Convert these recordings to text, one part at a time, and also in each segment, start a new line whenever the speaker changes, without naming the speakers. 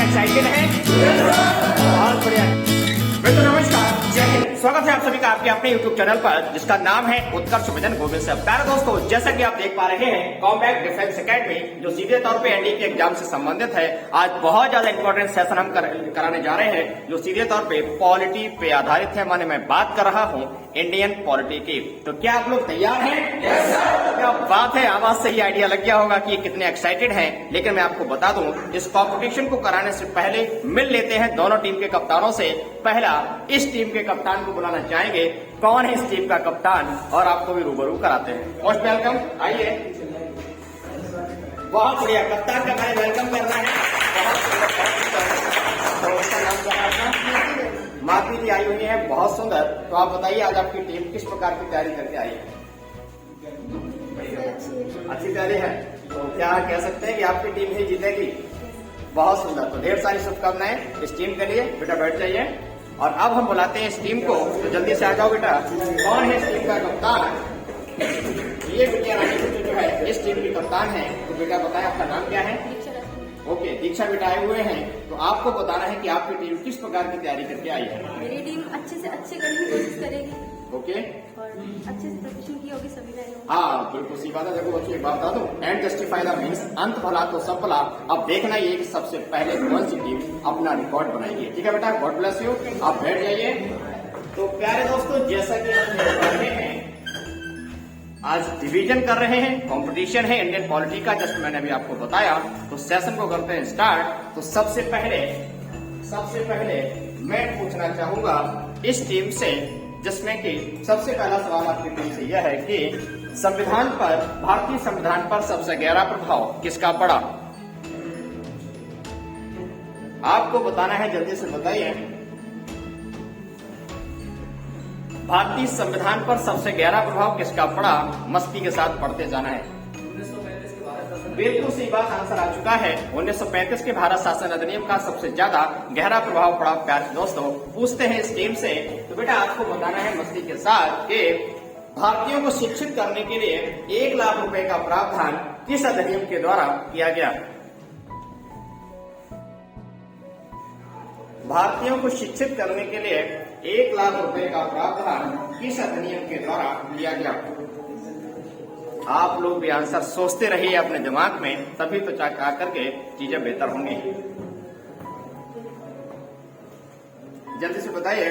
Excited हैं? बहुत बढ़िया। मित्रों नमस्कार, जय हिंद। स्वागत है आप सभी का आपके अपने YouTube चैनल पर जिसका नाम है उत्कर्ष विजन गोविंद सर। प्यारे दोस्तों, जैसा कि आप देख पा रहे हैं, कॉम्बैट डिफेंस एकेडमी जो सीधे तौर पे एनडीए के एग्जाम से संबंधित है, आज बहुत ज्यादा इंपॉर्टेंट सेशन हम कराने जा रहे हैं जो सीधे तौर पे पॉलिटी पे आधारित है। माने मैं बात कर रहा हूँ इंडियन पॉलिटी की। तो क्या आप लोग तैयार हैं? Yes sir. क्या बात है, आवाज से ही आइडिया लग गया होगा कि ये कितने एक्साइटेड हैं। लेकिन मैं आपको बता दूं, इस कॉम्पिटिशन को कराने से पहले मिल लेते हैं दोनों टीम के कप्तानों से। पहला इस टीम के कप्तान को बुलाना चाहेंगे। कौन है इस टीम का कप्तान, और आपको भी रूबरू कराते हैं। मोस्ट वेलकम, आइए। बहुत बढ़िया, कप्तान का मैंने वेलकम करना है। माफी जी आई हुई है, बहुत सुंदर। तो आप बताइए, आज आपकी टीम किस प्रकार की तैयारी करके आई है? अच्छी तैयारी है। तो क्या कह सकते हैं कि आपकी टीम ही जीतेगी? बहुत सुंदर। तो ढेर सारी शुभकामनाएं इस टीम के लिए। बेटा बैठ जाइए। और अब हम बुलाते हैं इस टीम को, तो जल्दी से आ जाओ बेटा। कौन है इस टीम का कप्तान? ये बिटिया रानी जो है इस टीम की कप्तान है। तो बेटा बताएं, आपका नाम क्या है? ओके, दीक्षा बेटा आए हुए हैं। तो आपको बताना है कि आपकी टीम किस प्रकार की तैयारी करके आई है।
मेरी टीम अच्छे से अच्छे करने की कोशिश करेगी
ओके,
और अच्छे से प्रिपरेशन की होगी सभी मैंने।
हाँ बिल्कुल सी बात है। देखो बच्चों, एक बात बता दूं, एंड जस्टिफाई द मीन्स, अंत भला तो सब भला। अब देखना ये कि सबसे पहले कौन सी टीम अपना रिकॉर्ड बनाएगी। ठीक है बेटा, गॉड ब्लेस यू। आप बैठ जाइए। तो प्यारे दोस्तों, जैसा कि हम देख रहे हैं, आज डिवीजन कर रहे हैं, कंपटीशन है इंडियन पॉलिटी का। जस्ट मैंने अभी आपको बताया। तो सेशन को करते हैं स्टार्ट। तो सबसे पहले मैं पूछना चाहूंगा इस टीम से, जिसमें कि सबसे पहला सवाल आपकी टीम से यह है कि भारतीय संविधान पर सबसे गहरा प्रभाव किसका पड़ा? आपको बताना है, जल्दी से बताइए। भारतीय संविधान पर सबसे गहरा प्रभाव किसका पड़ा? मस्ती के साथ पढ़ते जाना है। 1935 के भारत, बिल्कुल सही बात, आंसर आ चुका है। 1935 के भारत शासन अधिनियम का सबसे ज्यादा गहरा प्रभाव पड़ा। प्यारे दोस्तों, पूछते हैं इस टीम से। तो बेटा आपको बताना है मस्ती के साथ कि भारतीयों को शिक्षित करने के लिए 1 लाख रुपए का प्रावधान किस अधिनियम के द्वारा किया गया? भारतीयों को शिक्षित करने के लिए 1 लाख रुपए का प्रावधान किस अधिनियम के द्वारा किया गया? आप लोग भी आंसर सोचते रहिए अपने दिमाग में, तभी तो आकर के चीजें बेहतर होंगी। जल्दी से बताइए।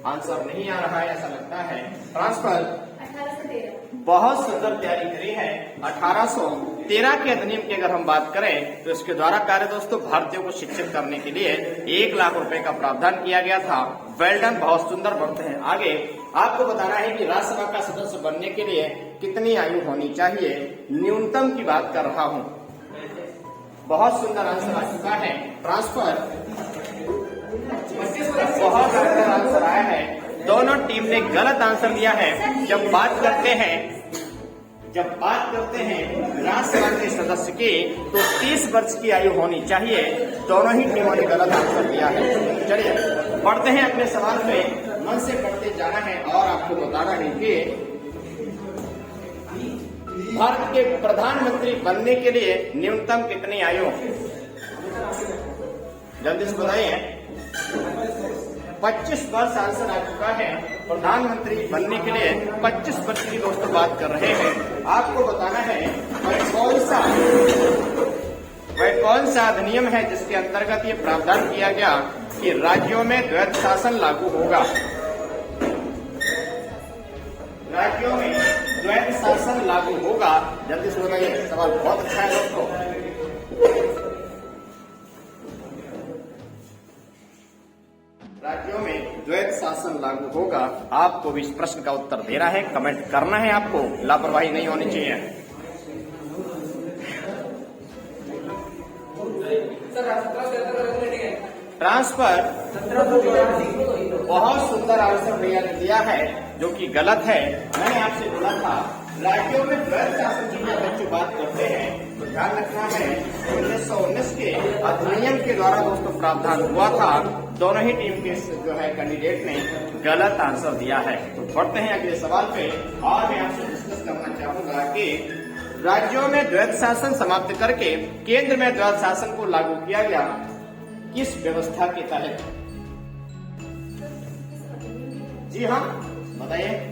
आंसर नहीं आ रहा है ऐसा लगता है। ट्रांसफर
1813।
बहुत सुंदर तैयारी करी है। 1813 के अधिनियम की अगर हम बात करें तो इसके द्वारा प्यारे दोस्तों भारतीयों को शिक्षित करने के लिए 1 लाख रुपए का प्रावधान किया गया था। वेल डन, बहुत सुंदर। बढ़ते हैं आगे। आपको बताना है कि राज्यसभा का सदस्य बनने के लिए कितनी आयु होनी चाहिए? न्यूनतम की बात कर रहा हूं। बहुत सुंदर आंसर आ चुका है। ट्रांसफर 25। बहुत सुंदर आंसर आया है। दोनों टीम ने गलत आंसर दिया है। जब बात करते हैं राज्यसभा के सदस्य की, तो 30 वर्ष की आयु होनी चाहिए। दोनों ही टीमों ने गलत आंसर दिया है। चलिए पढ़ते हैं अपने सवाल पे, मन से पढ़ते जाना है और आपको बताना है कि भारत के प्रधानमंत्री बनने के लिए न्यूनतम कितनी आयु? जल्दी से बताइए। 25 वर्ष आंसर आ चुका है। प्रधानमंत्री बनने के लिए 25 वर्ष की दोस्तों बात कर रहे हैं। आपको बताना है वह कौन सा अधिनियम है जिसके अंतर्गत ये प्रावधान किया गया कि राज्यों में द्वैध शासन लागू होगा। राज्यों में द्वैध शासन लागू होगा। जल्दी से बताइए। सवाल बहुत अच्छा है दोस्तों। राज्यों में द्वैध शासन लागू होगा। आपको भी इस प्रश्न का उत्तर देना है, कमेंट करना है। आपको लापरवाही नहीं होनी चाहिए। ट्रांसफर बहुत सुंदर आंसर भैया ने दिया है, जो कि गलत है। मैंने आपसे बोला था राज्यों में द्वैध शासन की जब बच्चे बात करते हैं तो ध्यान रखना है 1919 के अधिनियम के द्वारा दोस्तों प्रावधान हुआ था। दोनों ही टीम के जो है कैंडिडेट ने गलत आंसर दिया है। तो बढ़ते हैं अगले सवाल पे। और मैं आपसे डिस्कस करना चाहूंगा कि राज्यों में द्वैत शासन समाप्त करके केंद्र में द्वैत शासन को लागू किया गया किस व्यवस्था के तहत? जी हाँ, बताइए।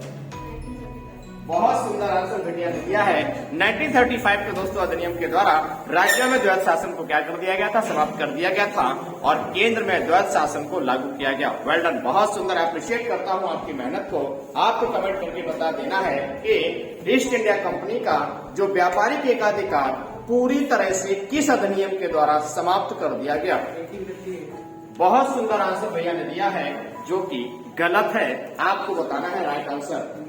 बहुत सुंदर आंसर बेटिया ने दिया है। 1935 के दोस्तों अधिनियम के द्वारा राज्यों में द्वैत शासन को क्या कर दिया गया था? समाप्त कर दिया गया था और केंद्र में द्वैत शासन को लागू किया गया। वेल डन, बहुत सुंदर, अप्रिशिएट करता हूं आपकी मेहनत को। आपको कमेंट करके बता देना है कि ईस्ट इंडिया कंपनी का जो व्यापारिक एकाधिकार पूरी तरह से किस अधिनियम के द्वारा समाप्त कर दिया गया? बहुत सुंदर आंसर भैया ने दिया है, जो कि गलत है। आपको बताना है राइट आंसर।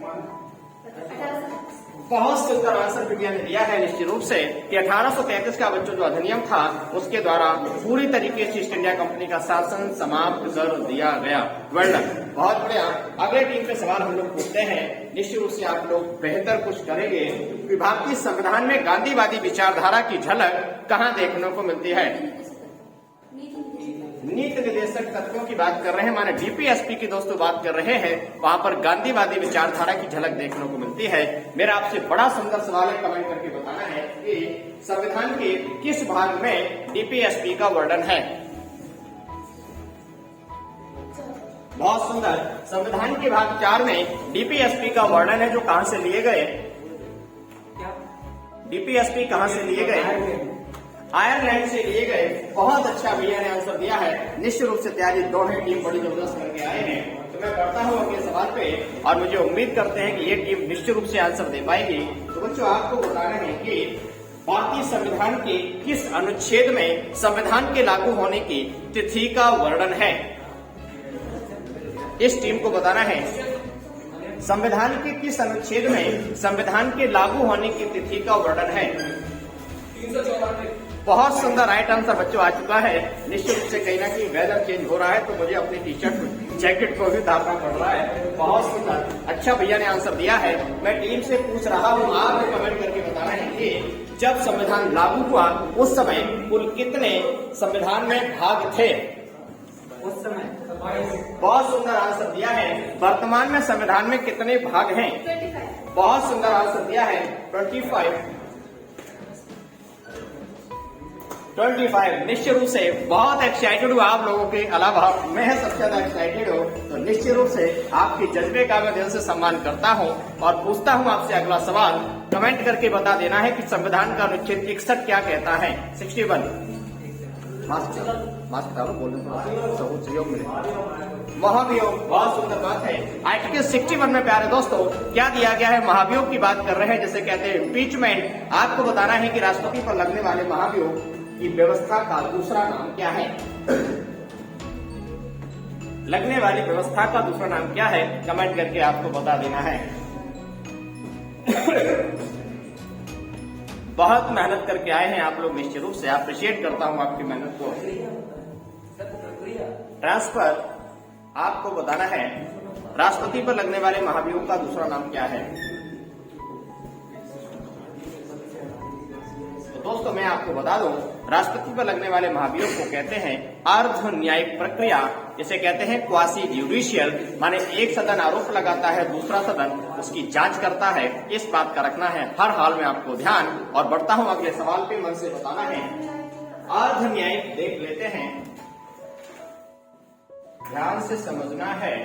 बहुत सुंदर आंसर विज्ञान ने दिया है निश्चित रूप से कि 1833 का बच्चों जो अधिनियम था उसके द्वारा पूरी तरीके से ईस्ट इंडिया कंपनी का शासन समाप्त कर दिया गया। वेल डन, बहुत बढ़िया। अगले टीम पे सवाल हम लोग पूछते हैं, निश्चित रूप से आप लोग बेहतर कुछ करेंगे। भारतीय संविधान में गांधीवादी विचारधारा की झलक कहाँ देखने को मिलती है? नीति निर्देशक तत्वों की बात कर रहे हैं, माने डीपीएसपी की दोस्तों बात कर रहे हैं, वहां पर गांधीवादी विचारधारा की झलक देखने को मिलती है। मेरा आपसे बड़ा सुंदर सवाल है, कमेंट करके बताना है कि संविधान के किस भाग में डीपीएसपी का वर्णन है? बहुत सुंदर, संविधान के भाग 4 में डीपीएसपी का वर्णन है, जो कहां से लिए गए? डीपीएसपी कहां से लिए गए? आयरलैंड से लिए गए। बहुत अच्छा भैया ने आंसर दिया है। निश्चित रूप से तैयारी दोनों टीम बड़ी जबरदस्त करके आए हैं। तो मैं करता हूं अगले सवाल पे और मुझे उम्मीद करते हैं कि ये टीम निश्चित रूप से आंसर दे पाएगी। तो बच्चों आपको बताना है कि भारतीय संविधान के किस अनुच्छेद में संविधान के लागू होने की तिथि का वर्णन है? इस टीम को बताना है संविधान के किस अनुच्छेद में संविधान के लागू होने की तिथि का वर्णन है? 394। बहुत सुंदर राइट आंसर बच्चों आ चुका है। निश्चित रूप से कहीं ना कहीं वेदर चेंज हो रहा है तो मुझे अपनी टी शर्ट जैकेट को भी धारना पड़ रहा है। बहुत सुंदर, अच्छा भैया ने आंसर दिया है। मैं टीम से पूछ रहा हूँ, आपको कमेंट करके बताना है कि जब संविधान लागू हुआ उस समय कुल कितने संविधान में भाग थे? उस समय बहुत सुंदर आंसर दिया है। वर्तमान में संविधान में कितने भाग हैं?
25।
बहुत सुंदर आंसर दिया है, 25। निश्चित रूप से बहुत एक्साइटेड हूँ आप लोगों के अलावा मैं सबसे ज्यादा एक्साइटेड हूँ। तो निश्चित रूप से आपके जज्बे का मैं दिल से सम्मान करता हूँ और पूछता हूँ आपसे अगला सवाल। कमेंट करके बता देना है कि संविधान का अनुच्छेद 61 क्या कहता है? 61। मास्क डालो, बोलने को सहयोग मिले। महाभियोग, बहुत सुंदर बात है। आर्टिकल 61 में प्यारे दोस्तों क्या दिया गया है? महाभियोग की बात कर रहे हैं, जैसे कहते हैं इम्पीचमेंट। आपको बताना है कि राष्ट्रपति पर लगने वाले महाभियोग की व्यवस्था का दूसरा नाम क्या है? लगने वाली व्यवस्था का दूसरा नाम क्या है? कमेंट करके आपको बता देना है। बहुत मेहनत करके आए हैं आप लोग, निश्चित रूप से अप्रिशिएट करता हूं आपकी मेहनत को। ट्रांसफर, आपको बताना है राष्ट्रपति पर लगने वाले महाभियोग का दूसरा नाम क्या है? दोस्तों मैं आपको बता दूं, राष्ट्रपति पर लगने वाले महाभियोग को कहते हैं अर्ध न्यायिक प्रक्रिया, जिसे कहते हैं क्वासी जुडिशियल। माने एक सदन आरोप लगाता है, दूसरा सदन उसकी जांच करता है। इस बात का रखना है हर हाल में आपको ध्यान। और बढ़ता हूं अगले सवाल पे, मन से बताना है। अर्ध न्यायिक देख लेते हैं, ध्यान से समझना है।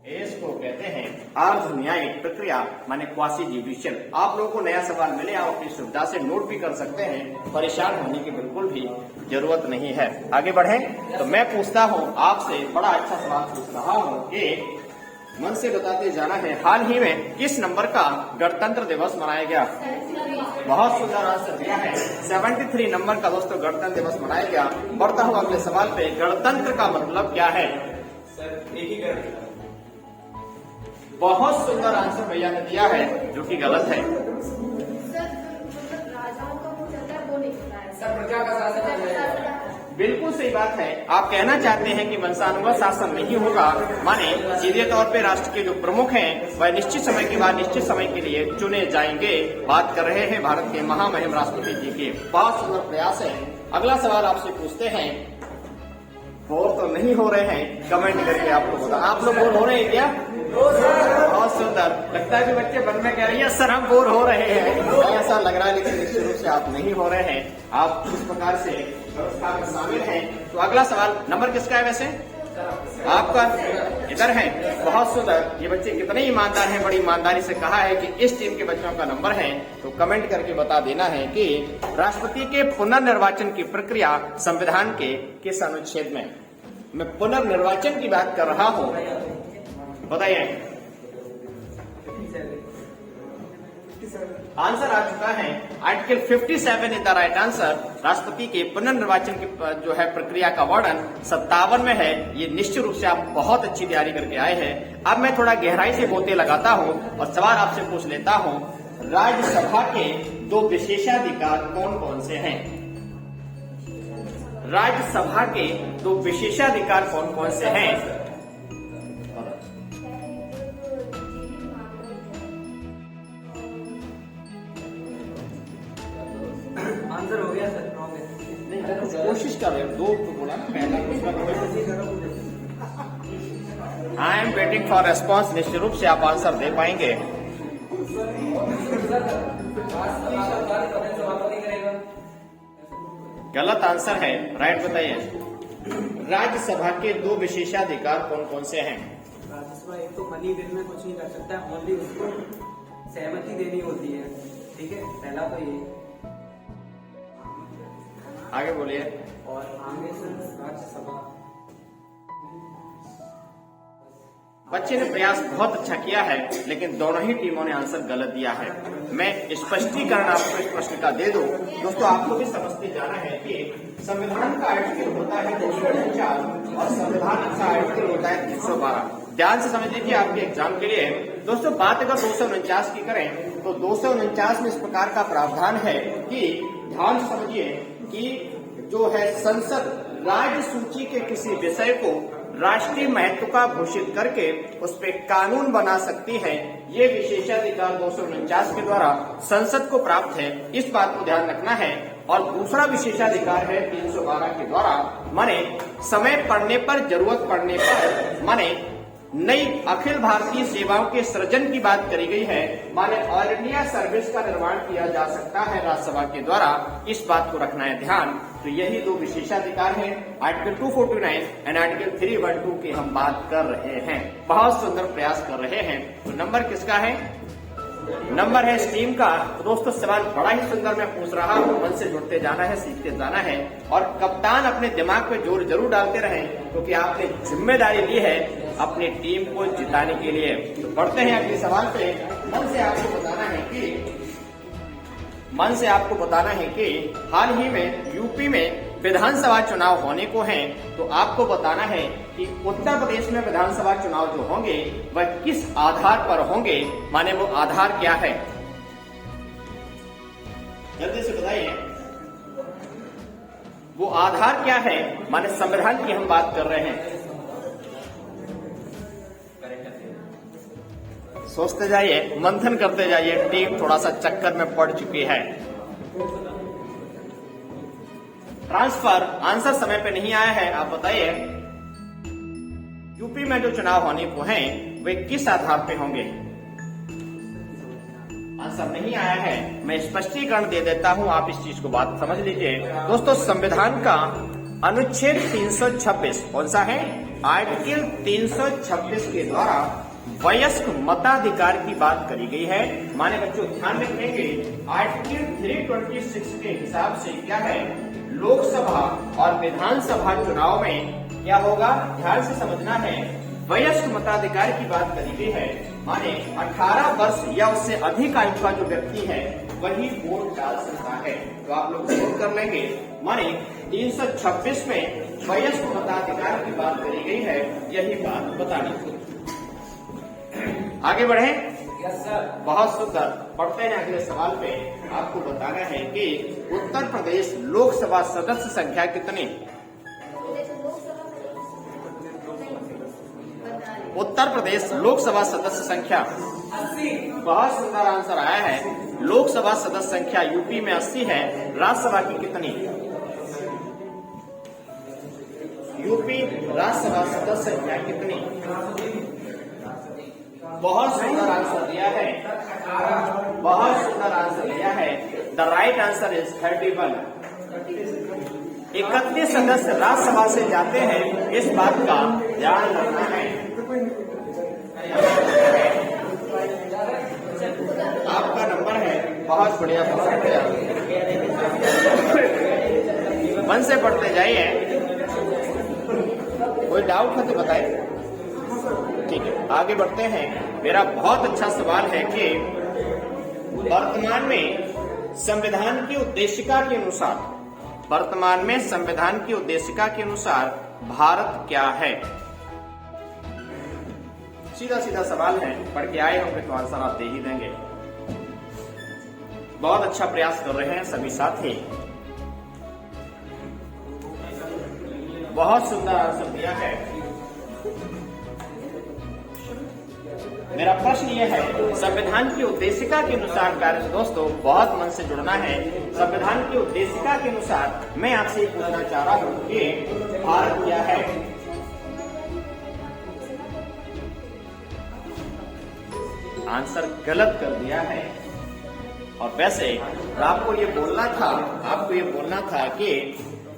इसको कहते हैं अर्ध न्यायिक प्रक्रिया, माने क्वासी जुडिशियल। आप लोगों को नया सवाल मिले, आप अपनी सुविधा से नोट भी कर सकते हैं, परेशान होने की बिल्कुल भी जरूरत नहीं है। आगे बढ़े तो मैं पूछता हूं आपसे, बड़ा अच्छा सवाल पूछ रहा हूं कि मन से बताते जाना है, हाल ही में किस नंबर का गणतंत्र दिवस मनाया गया? बहुत सुंदर आंसर दिया है, 73 नंबर का दोस्तों गणतंत्र दिवस मनाया गया। बढ़ता हूं अगले सवाल पे, गणतंत्र का मतलब क्या है? बहुत सुंदर आंसर भैया ने दिया है, जो कि गलत है। बिल्कुल सही बात है। आप कहना चाहते हैं कि वंशानुगत शासन नहीं होगा, माने सीधे तौर पे राष्ट्र के जो प्रमुख हैं वह निश्चित समय के बाद निश्चित समय के लिए चुने जाएंगे। बात कर रहे हैं भारत के महामहिम राष्ट्रपति जी के। बहुत सुंदर प्रयास है। अगला सवाल आपसे पूछते हैं, बोर तो नहीं हो रहे हैं? कमेंट करके आपको बता। आप लोग बोर हो रहे हैं क्या? बहुत सुंदर। लगता है कि बच्चे मन में कह रही है सर हम बोर हो रहे हैं, ऐसा लग रहा है, लेकिन निश्चित रूप से आप नहीं हो रहे हैं। आप इस प्रकार से व्यवस्था में शामिल हैं। तो अगला सवाल, नंबर किसका है वैसे? आपका इधर है। बहुत सुंदर। ये बच्चे कितने ईमानदार हैं, बड़ी ईमानदारी से कहा है कि इस टीम के बच्चों का नंबर है। तो कमेंट करके बता देना है कि राष्ट्रपति के पुनर्निर्वाचन की प्रक्रिया संविधान के किस अनुच्छेद में? मैं पुनर्निर्वाचन की बात कर रहा हूं, बताइए। आंसर आ चुका है, article 57 is the right answer. राष्ट्रपति के पुनर्निर्वाचन की जो है प्रक्रिया का वर्णन 57 में है। ये निश्चित रूप से आप बहुत अच्छी तैयारी करके आए हैं। अब मैं थोड़ा गहराई से गोते लगाता हूं और सवाल आपसे पूछ लेता हूं, राज्यसभा के 2 विशेषाधिकार कौन कौन से हैं? राज्यसभा के 2 विशेषाधिकार कौन कौन से हैं?
आंसर हो गया सर,
नहीं कोशिश कर रहे हो, 2 तो बोला ना, पहला दूसरा। I am waiting for response. निश्चित रूप से आप आंसर दे पाएंगे। गलत आंसर है, राइट बताइए। राज्यसभा के 2 विशेषाधिकार कौन कौन से हैं?
राज्यसभा एक तो मनी बिल में कुछ नहीं कर सकता है, ओनली उसको सहमति देनी होती है, ठीक है, पहला तो ये।
आगे बोलिए।
और आगे राज्यसभा।
बच्चे ने प्रयास बहुत अच्छा किया है, लेकिन दोनों ही टीमों ने आंसर गलत दिया है। मैं स्पष्टीकरण आपको इस प्रश्न का दे दूं। दोस्तों, आपको भी समझते जाना है कि संविधान का आर्टिकल होता है 249 और संविधान का आर्टिकल होता है 312। ध्यान से समझ लीजिए आपके एग्जाम के लिए। दोस्तों, बात अगर 249 की करें तो 249 में इस प्रकार का प्रावधान है कि ध्यान से समझिए कि जो है संसद राज्य सूची के किसी विषय को राष्ट्रीय महत्व का घोषित करके उस पर कानून बना सकती है। ये विशेषाधिकार 249 के द्वारा संसद को प्राप्त है, इस बात को ध्यान रखना है। और दूसरा विशेषाधिकार है 312 के द्वारा, माने समय पड़ने पर, जरूरत पड़ने पर, माने नई अखिल भारतीय सेवाओं के सृजन की बात करी गई है, माने ऑल इंडिया सर्विस का निर्माण किया जा सकता है राज्यसभा के द्वारा। इस बात को रखना है ध्यान। तो यही 2 विशेषाधिकार हैं, आर्टिकल 249 एंड आर्टिकल 312 की हम बात कर रहे हैं। बहुत सुंदर प्रयास कर रहे हैं। तो नंबर किसका है? नंबर है इस टीम का। तो दोस्तों, सवाल बड़ा ही सुंदर मैं पूछ रहा हूँ, मन से जुड़ते जाना है, सीखते जाना है। और कप्तान अपने दिमाग पे जोर जरूर डालते रहें, क्योंकि आपने जिम्मेदारी ली है अपनी टीम को जिताने के लिए। तो बढ़ते हैं अगले सवाल पे। मन से आपको बताना है कि हाल ही में यूपी में विधानसभा चुनाव होने को हैं। तो आपको बताना है कि उत्तर प्रदेश में विधानसभा चुनाव जो होंगे वह किस आधार पर होंगे, माने वो आधार क्या है? जल्दी से बताइए, वो आधार क्या है? माने संविधान की हम बात कर रहे हैं। सोचते जाइए, मंथन करते जाइए, टीम थोड़ा सा चक्कर में पड़ चुकी है। ट्रांसफर आंसर समय पे नहीं आया है, आप बताइए। यूपी में जो चुनाव होने को हैं वे किस आधार पे होंगे? आंसर नहीं आया है, मैं स्पष्टीकरण दे देता हूं, आप इस चीज को बात समझ लीजिए। दोस्तों, संविधान का अनुच्छेद 326 कौन सा है? आर्टिकल 326 के द्वारा वयस्क मताधिकार की बात करी गई है। माने बच्चों, ध्यान रखेंगे, आर्टिकल 326 के हिसाब से क्या है, लोकसभा और विधानसभा चुनाव में क्या होगा, ध्यान से समझना है। वयस्क मताधिकार की बात करी गई है, माने 18 वर्ष या उससे अधिक आयु का जो व्यक्ति है वही वोट डाल सकता है। तो आप लोग नोट कर लेंगे, माने 326 में वयस्क मताधिकार की बात करी गई है, यही बात बतानी। आगे बढ़े।
Yes sir.
बहुत सुंदर। पढ़ते हैं अगले सवाल पे। आपको बताना है कि उत्तर प्रदेश लोकसभा सदस्य संख्या कितनी? उत्तर प्रदेश लोकसभा सदस्य संख्या
80।
बहुत सुंदर आंसर आया है। लोकसभा सदस्य संख्या यूपी में 80 है। राज्यसभा की कितनी? यूपी राज्यसभा सदस्य संख्या कितनी? बहुत सुंदर आंसर दिया है, बहुत सुंदर आंसर दिया है। The right answer is 31। 31 सदस्य राज्यसभा से जाते हैं, इस बात का ध्यान रखना है। आपका नंबर है, बहुत बढ़िया, बहुत बढ़िया। मन से पढ़ते जाइए, कोई डाउट है तो बताइए। ठीक है, आगे बढ़ते हैं। मेरा बहुत अच्छा सवाल है कि वर्तमान में संविधान की उद्देशिका के अनुसार, वर्तमान में संविधान की उद्देशिका के अनुसार भारत क्या है? सीधा सीधा सवाल है, पढ़ के आए होंगे तो आंसर आप दे ही देंगे। बहुत अच्छा प्रयास कर रहे हैं सभी साथी, बहुत सुंदर आंसर दिया है। मेरा प्रश्न यह है, संविधान की उद्देशिका के अनुसार कार्य, दोस्तों बहुत मन से जुड़ना है। संविधान की उद्देशिका के अनुसार मैं आपसे पूछना चाह रहा हूं कि भारत क्या है? आंसर गलत कर दिया है। और वैसे आपको ये बोलना था कि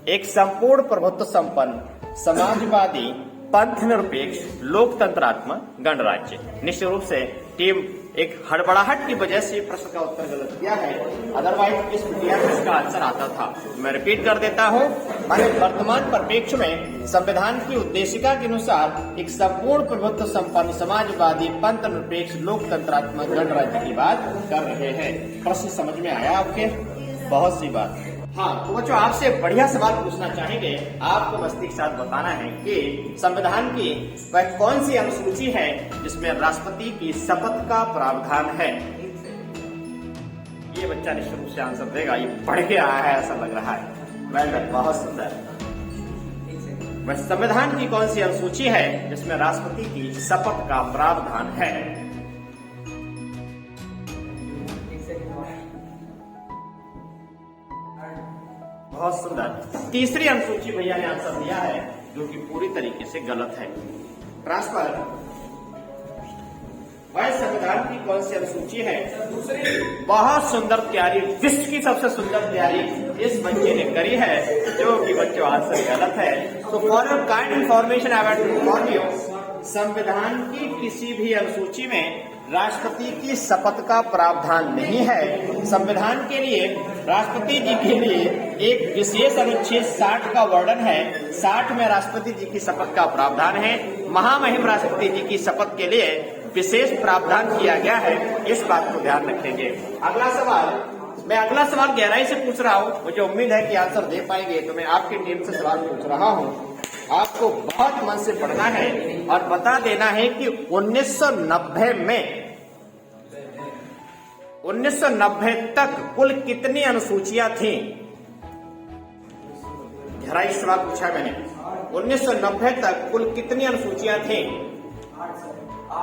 एक संपूर्ण प्रभुत्व संपन्न समाजवादी पंथ निरपेक्ष लोकतंत्रात्मक गणराज्य। निश्चित रूप से टीम एक हड़बड़ाहट की वजह से प्रश्न का उत्तर गलत किया है, अदरवाइज इस मीडिया में इसका आंसर आता था। मैं रिपीट कर देता हूं, माने वर्तमान परिप्रेक्ष्य में संविधान की उद्देशिका के अनुसार एक संपूर्ण प्रभुत्व संपन्न समाजवादी पंथ निरपेक्ष लोकतंत्रात्मक गणराज्य की बात कर रहे हैं। प्रश्न समझ में आया आपके? बहुत सी बात। हाँ, तो बच्चों आपसे बढ़िया सवाल पूछना चाहेंगे। आपको मस्ती के साथ बताना है कि संविधान की वह कौन सी अनुसूची है जिसमें राष्ट्रपति की शपथ का प्रावधान है? ये बच्चा निश्चित रूप से आंसर देगा, ये पढ़ के आया है ऐसा लग रहा है। वेल डन, बहुत सुंदर। वह संविधान की कौन सी अनुसूची है जिसमें राष्ट्रपति की शपथ का प्रावधान है? बहुत सुंदर। तीसरी अनुसूची भैया ने आंसर दिया है, जो कि पूरी तरीके से गलत है। ट्रांसफर, वह संविधान की कौन सी अनुसूची है? बहुत सुंदर तैयारी, विश्व की सबसे सुंदर तैयारी इस बच्चे ने करी है, जो कि बच्चों आंसर गलत है। तो for your kind information I want to inform you, संविधान की किसी भी अनुसूची में राष्ट्रपति की शपथ का प्रावधान नहीं है। संविधान के लिए राष्ट्रपति जी के लिए एक विशेष अनुच्छेद 60 का वर्णन है। 60 में राष्ट्रपति जी की शपथ का प्रावधान है। महामहिम राष्ट्रपति जी की शपथ के लिए विशेष प्रावधान किया गया है, इस बात को ध्यान रखेंगे। अगला सवाल, मैं अगला सवाल गहराई से पूछ रहा हूँ, मुझे उम्मीद है कि आंसर दे पाएंगे, तो मैं आपकी टीम से सवाल पूछ रहा हूँ। आपको बहुत मन से पढ़ना है और बता देना है कि 1990 तक कुल कितनी अनुसूचियां थी? गहराई सवाल पूछा है मैंने। 1990 तक कुल कितनी अनुसूचियां थी?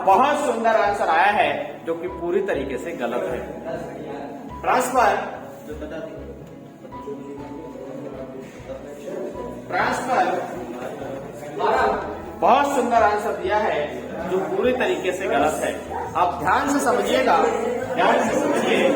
बहुत सुंदर आंसर आया है, जो कि पूरी तरीके से गलत है। ट्रांसफर, बहुत सुंदर आंसर दिया है, जो पूरी तरीके से गलत है। आप ध्यान से समझिएगा, ध्यान से समझिए।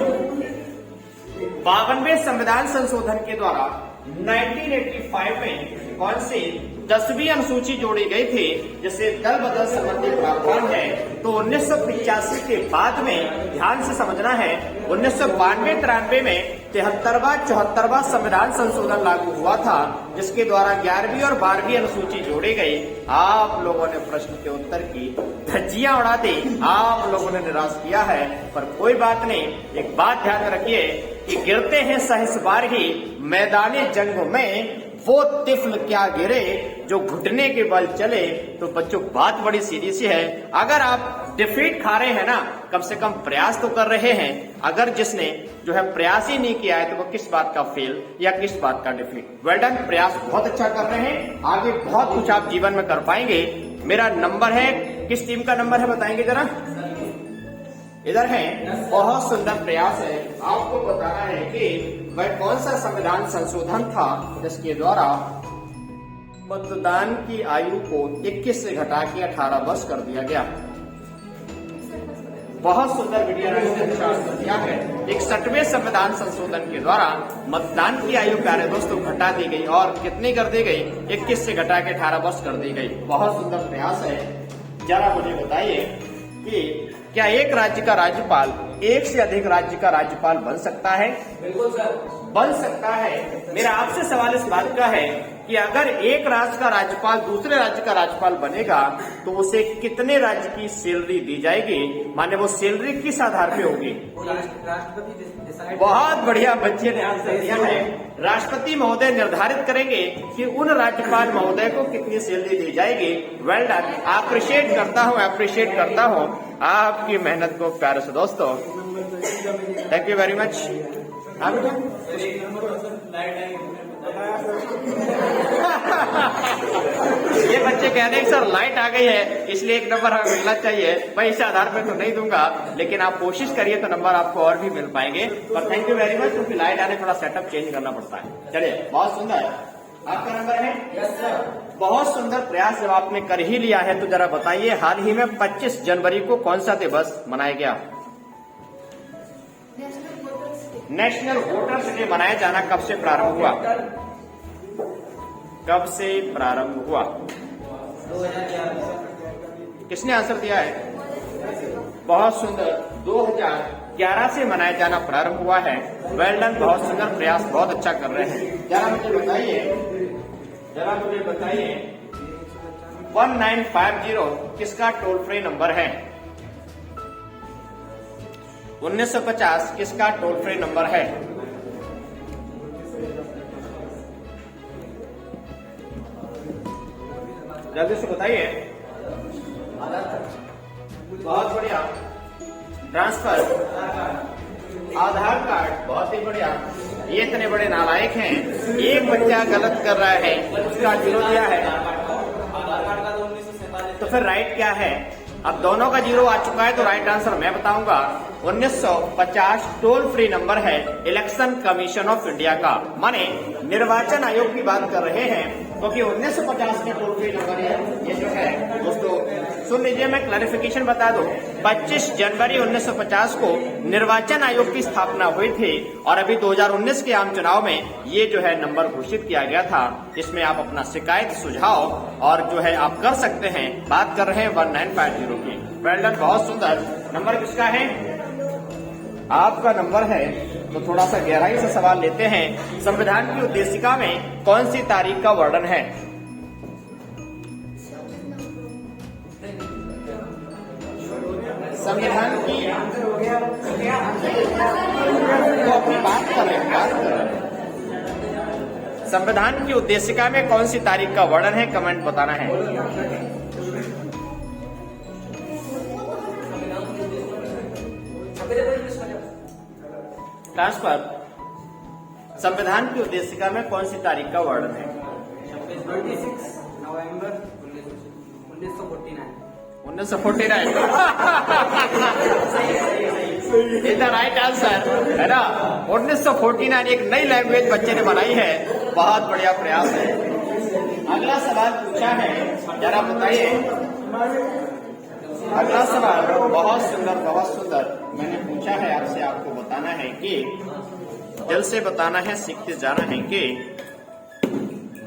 52वें संविधान संशोधन के द्वारा 1985 में कौन सी 10वीं अनुसूची जोड़ी गई थी, जिसे दल बदल संबंधी प्रावधान है? तो 1985 के बाद में ध्यान से समझना है, 1992-93 में 73वां संविधान संशोधन लागू हुआ था, जिसके द्वारा 11वीं और 12वीं अनुसूची जोड़ी गई। आप लोगों ने प्रश्न के उत्तर की धज्जियां उड़ा दी, आप लोगों ने निराश किया है, पर कोई बात नहीं। एक बात ध्यान रखिए कि गिरते हैं सहस बार ही मैदाने जंग में, वो तिफल क्या गिरे जो घुटने के बल चले। तो बच्चों बात बड़ी सीधी सी है, अगर आप डिफीट खा रहे हैं ना, कम से कम प्रयास तो कर रहे हैं। अगर जिसने जो है प्रयास ही नहीं किया है, तो वो किस बात का फेल या किस बात का डिफीट? वेल डन, प्रयास बहुत अच्छा कर रहे हैं, आगे बहुत कुछ आप जीवन में कर पाएंगे। मेरा नंबर है, किस टीम का नंबर है बताएंगे जरा? इधर है। बहुत सुंदर प्रयास है, आपको बताना है कि वह कौन सा संविधान संशोधन था जिसके द्वारा मतदान की आयु को 21 से घटा के 18 वर्ष कर दिया गया। बहुत सुंदर मीडिया दिया है। 61वें संविधान संशोधन के द्वारा मतदान की आयु प्यारे दोस्तों घटा दी गई और कितनी कर दी गई? 21 से घटा के 18 वर्ष कर दी गई। बहुत सुंदर प्रयास है। जरा मुझे बताइए कि क्या एक राज्य का राज्यपाल एक से अधिक राज्य का राज्यपाल बन सकता है?
बिल्कुल सर,
बन सकता है। मेरा आपसे सवाल इस बात का है कि अगर एक राज्य का राज्यपाल दूसरे राज्य का राज्यपाल बनेगा तो उसे कितने राज्य की सैलरी दी जाएगी? माने वो सैलरी किस आधार पे होगी?
राष्ट्रपति डिसाइड।
बहुत बढ़िया बच्चे ने आंसर दिया है। राष्ट्रपति महोदय निर्धारित करेंगे कि उन राज्यपाल महोदय को कितनी सैलरी दी जाएगी। वेल डन, अप्रिशिएट करता हूँ आपकी मेहनत को प्यारे से दोस्तों। Thank you very much. ये बच्चे कह रहे हैं सर लाइट आ गई है इसलिए एक नंबर हमें मिलना चाहिए। मैं इस आधार पे तो नहीं दूंगा, लेकिन आप कोशिश करिए तो नंबर आपको और भी मिल पाएंगे। पर थैंक यू वेरी मच, क्योंकि लाइट आने थोड़ा सेटअप चेंज करना पड़ता है। चलिए, बहुत सुंदर। आपका नंबर है?
Yes sir.
बहुत सुंदर प्रयास जब आपने कर ही लिया है तो जरा बताइए, हाल ही में 25 जनवरी को कौन सा दिवस मनाया गया? नेशनल वोटर्स डे मनाया जाना कब से प्रारंभ हुआ? कब से प्रारंभ हुआ?
2011।
किसने आंसर दिया है? बहुत सुंदर, 2011 से मनाया जाना प्रारंभ हुआ है। वेल डन, बहुत सुंदर प्रयास, बहुत अच्छा कर रहे हैं। जरा मुझे बताइए 1950 किसका टोल फ्री नंबर है? 1950 किसका टोल फ्री नंबर है? जल्दी से बताइए। बहुत बढ़िया। ट्रांसफर, आधार कार्ड, बहुत ही बढ़िया। ये इतने बड़े नालायक हैं, एक बच्चा गलत कर रहा है उसका जीरो दिया है, तो फिर राइट क्या है? अब दोनों का जीरो आ चुका है तो राइट आंसर मैं बताऊंगा। 1950 टोल फ्री नंबर है इलेक्शन कमीशन ऑफ इंडिया का, माने निर्वाचन आयोग की बात कर रहे हैं, क्योंकि 1950 में टोल फ्री नंबर है। ये जो है दोस्तों सुन लीजिए, मैं क्लैरिफिकेशन बता दूं। 25 जनवरी 1950 को निर्वाचन आयोग की स्थापना हुई थी और अभी 2019 के आम चुनाव में ये जो है नंबर घोषित किया गया था। इसमें आप अपना शिकायत, सुझाव और जो है आप कर सकते हैं। बात कर रहे हैं 1950 की। वेल डन, बहुत सुंदर। नंबर किसका है? आपका नंबर है। तो थोड़ा सा गहराई से सवाल लेते हैं। संविधान की उद्देशिका में कौन सी तारीख का वर्णन है? संविधान की तो अपनी बात कर रहे हैं। संविधान की उद्देशिका में कौन सी तारीख का वर्णन है? कमेंट बताना है। ट्रांसफर, संविधान की उद्देशिका में कौन सी तारीख का वर्णन है?
26 नवंबर 1949।
1949 इज द राइट आंसर, है ना? 1949 एक नई लैंग्वेज बच्चे ने बनाई है। बहुत बढ़िया प्रयास है। अगला सवाल पूछा है, जरा बताइए। अगला सवाल बहुत सुंदर, बहुत सुंदर मैंने पूछा है आपसे। आपको बताना है कि दिल से बताना है, सीखते जाना है कि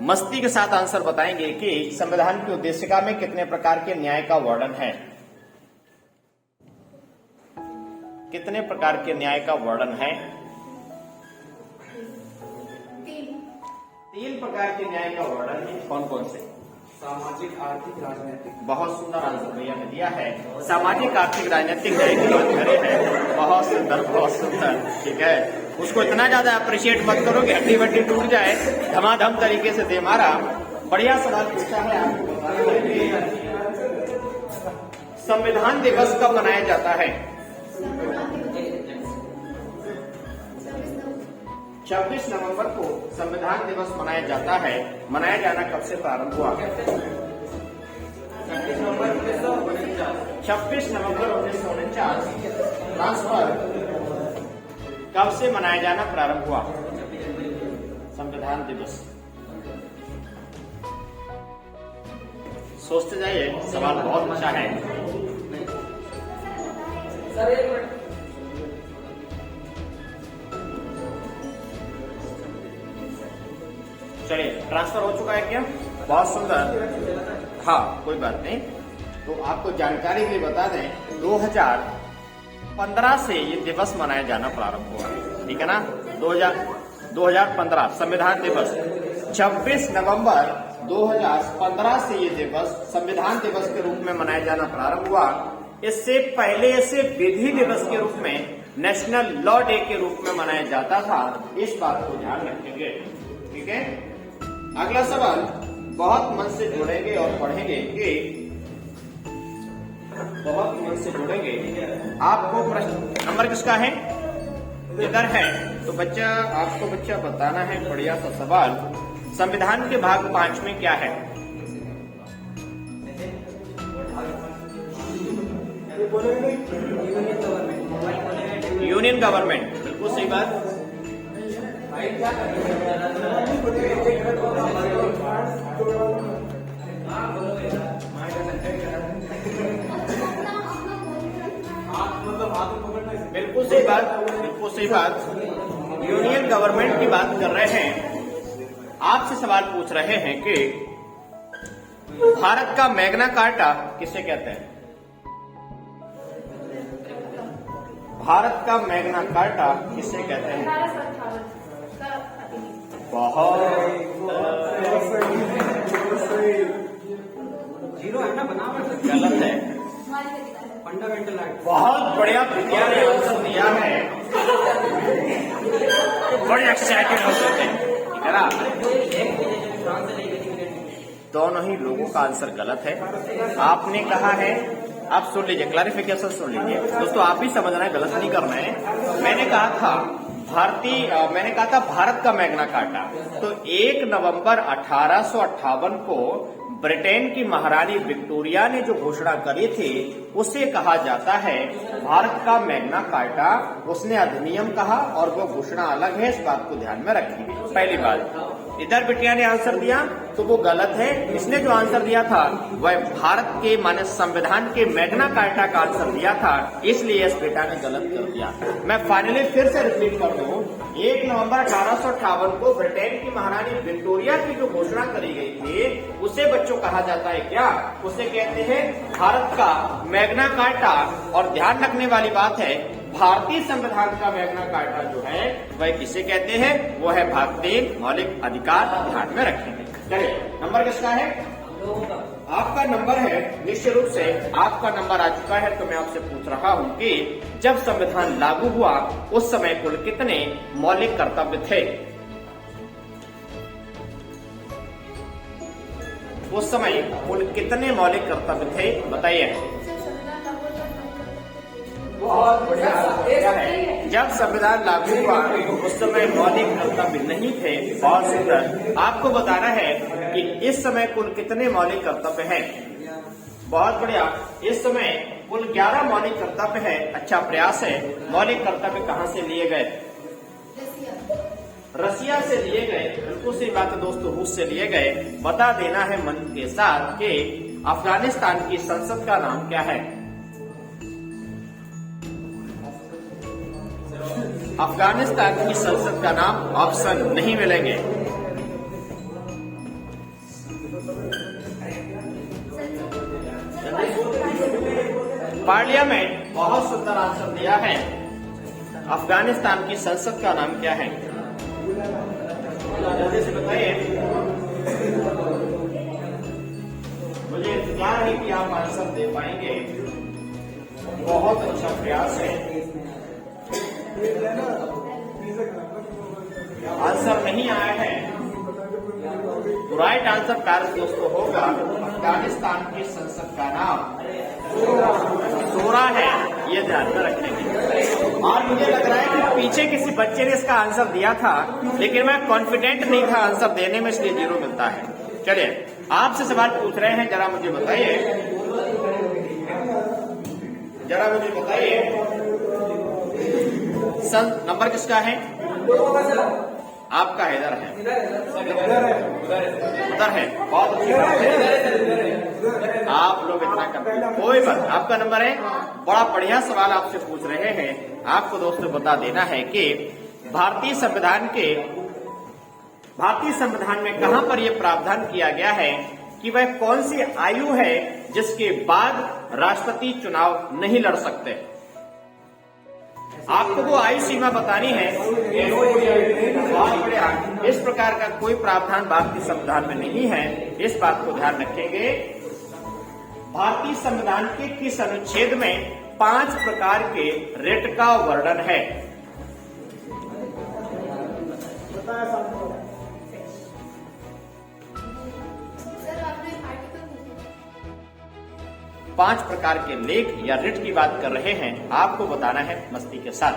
मस्ती के साथ आंसर बताएंगे कि संविधान की उद्देशिका में कितने प्रकार के न्याय का वर्णन है? कितने प्रकार के न्याय का वर्णन है? 3 प्रकार के न्याय का वर्णन है। कौन कौन से?
सामाजिक, आर्थिक, राजनीतिक।
बहुत सुंदर आंसर भैया ने दिया है। सामाजिक, आर्थिक, राजनीतिक न्याय की बात करे हैं। बहुत सुंदर, बहुत सुंदर। ठीक है, उसको इतना ज्यादा अप्रिशिएट मत करो कि हड्डी वड्डी टूट जाए। धमाधम तरीके से दे मारा। बढ़िया सवाल पूछा है। आपको बताना है कि संविधान दिवस कब मनाया जाता है? 26 नवंबर को संविधान दिवस मनाया जाता है। मनाया जाना कब से प्रारंभ हुआ? 26 नवंबर 1949। ट्रांसफर, कब से मनाया जाना प्रारंभ हुआ? संविधान दिवस। सोचते जाइए, सवाल बहुत अच्छा है। चलिए, ट्रांसफर हो चुका है क्या? बहुत सुंदर। हाँ, कोई बात नहीं। तो आपको जानकारी के लिए बता दें, 2015 से ये दिवस मनाया जाना प्रारंभ हुआ, ठीक है ना? 2015 संविधान दिवस, 26 नवंबर 2015 से ये दिवस संविधान दिवस के रूप में मनाया जाना प्रारंभ हुआ। इससे पहले इसे विधि दिवस के रूप में, नेशनल लॉ डे के रूप में मनाया जाता था। इस बात को ध्यान रखेंगे, ठीक है? अगला सवाल बहुत मन से जुड़ेंगे और पढ़ेंगे कि बहुत मन से जुड़ेंगे। आपको प्रश्न नंबर किसका है? इधर है। तो बच्चा, आपको बच्चा बताना है बढ़िया सा सवाल। संविधान के भाग 5 में क्या है? यूनियन गवर्नमेंट, बिल्कुल सही बात। बिल्कुल सही बात, बिल्कुल सही बात। यूनियन गवर्नमेंट की बात कर रहे हैं। आपसे सवाल पूछ रहे हैं कि भारत का मैग्ना कार्टा किसे कहते हैं? भारत का मैग्ना कार्टा किसे कहते हैं? बहुत
जीरो है ना, बनावट
गलत है।
Fundamental act.
बहुत बढ़िया विज्ञान ने आंसर दिया है। बड़े एक्साइटेड हो सकते हैं, ठीक है ना? दोनों ही लोगों का आंसर गलत है। आपने कहा है, आप सुन लीजिए, क्लैरिफिकेशन सुन लीजिए दोस्तों, आप ही समझना है, गलत नहीं करना है। मैंने कहा था भारत का मैग्ना कार्टा। तो 1 नवंबर 1858 को ब्रिटेन की महारानी विक्टोरिया ने जो घोषणा करी थी, उसे कहा जाता है भारत का मैग्ना कार्टा। उसने अधिनियम कहा और वो घोषणा अलग है, इस बात को ध्यान में रखेंगे। पहली बात, इधर बिटिया ने आंसर दिया तो वो गलत है। इसने जो आंसर दिया था वह भारत के माने संविधान के मैग्ना कार्टा का आंसर दिया था, इसलिए इस बेटा ने गलत कर दिया। मैं फाइनली फिर से रिपीट कर दूं, 1 नवंबर 1858 को ब्रिटेन की महारानी विक्टोरिया की जो घोषणा करी गई थी, उसे बच्चों कहा जाता है क्या? उसे कहते हैं भारत का मैग्ना कार्टा। और ध्यान रखने वाली बात है, भारतीय संविधान का मैग्ना कार्टा जो है वह किसे कहते हैं? वो है भारतीय मौलिक अधिकार। ध्यान में रखेंगे। चलिए, नंबर किसका है? आपका नंबर है। निश्चित रूप से आपका नंबर आ चुका है। तो मैं आपसे पूछ रहा हूं कि जब संविधान लागू हुआ उस समय कुल कितने मौलिक कर्तव्य थे? उस समय कुल कितने मौलिक कर्तव्य थे, बताइए। बहुत बढ़िया है। जब संविधान लागू हुआ उस समय मौलिक कर्तव्य नहीं थे। बहुत सुंदर। आपको बताना है कि इस समय कुल कितने मौलिक कर्तव्य हैं। बहुत बढ़िया। इस समय कुल 11 मौलिक कर्तव्य है। अच्छा प्रयास है। मौलिक कर्तव्य कहाँ से लिए गए? रसिया से लिए गए। बिल्कुल सही बात है दोस्तों, रूस से लिए गए। बता देना है मन के साथ कि अफगानिस्तान की संसद का नाम क्या है? अफगानिस्तान की संसद का नाम ऑप्शन नहीं मिलेंगे। पार्लियामेंट। बहुत सुंदर आंसर दिया है। अफगानिस्तान की संसद का नाम क्या है? जल्दी से बताइए, मुझे इंतजार है कि आप आंसर दे पाएंगे। बहुत अच्छा प्रयास है। आंसर नहीं आया है। तो राइट आंसर प्यारे दोस्तों होगा अफगानिस्तान की संसद का नाम सोरा है। ये ध्यान में रखेंगे। और मुझे लग रहा है कि पीछे किसी बच्चे ने इसका आंसर दिया था, लेकिन मैं कॉन्फिडेंट नहीं था आंसर देने में, इसलिए 0 मिलता है। चलिए, आपसे सवाल पूछ रहे हैं, जरा मुझे बताइए, नंबर किसका है? आपका इधर है,
इधर
उधर है। बहुत अच्छी बात है, आप लोग इतना कर, कोई बात। आपका नंबर है। बड़ा बढ़िया सवाल आपसे पूछ रहे हैं। आपको दोस्तों बता देना है कि भारतीय संविधान में कहां पर यह प्रावधान किया गया है कि वह कौन सी आयु है जिसके बाद राष्ट्रपति चुनाव नहीं लड़ सकते। आपको वो आयु सीमा बतानी है। बहुत बढ़िया। इस प्रकार का कोई प्रावधान भारतीय संविधान में नहीं है, इस बात को ध्यान रखेंगे। भारतीय संविधान के किस अनुच्छेद में 5 प्रकार के रिट का वर्णन है?
सर आपने आर्टिकल पूछा।
5 प्रकार के लेख या रिट की बात कर रहे हैं, आपको बताना है मस्ती के साथ।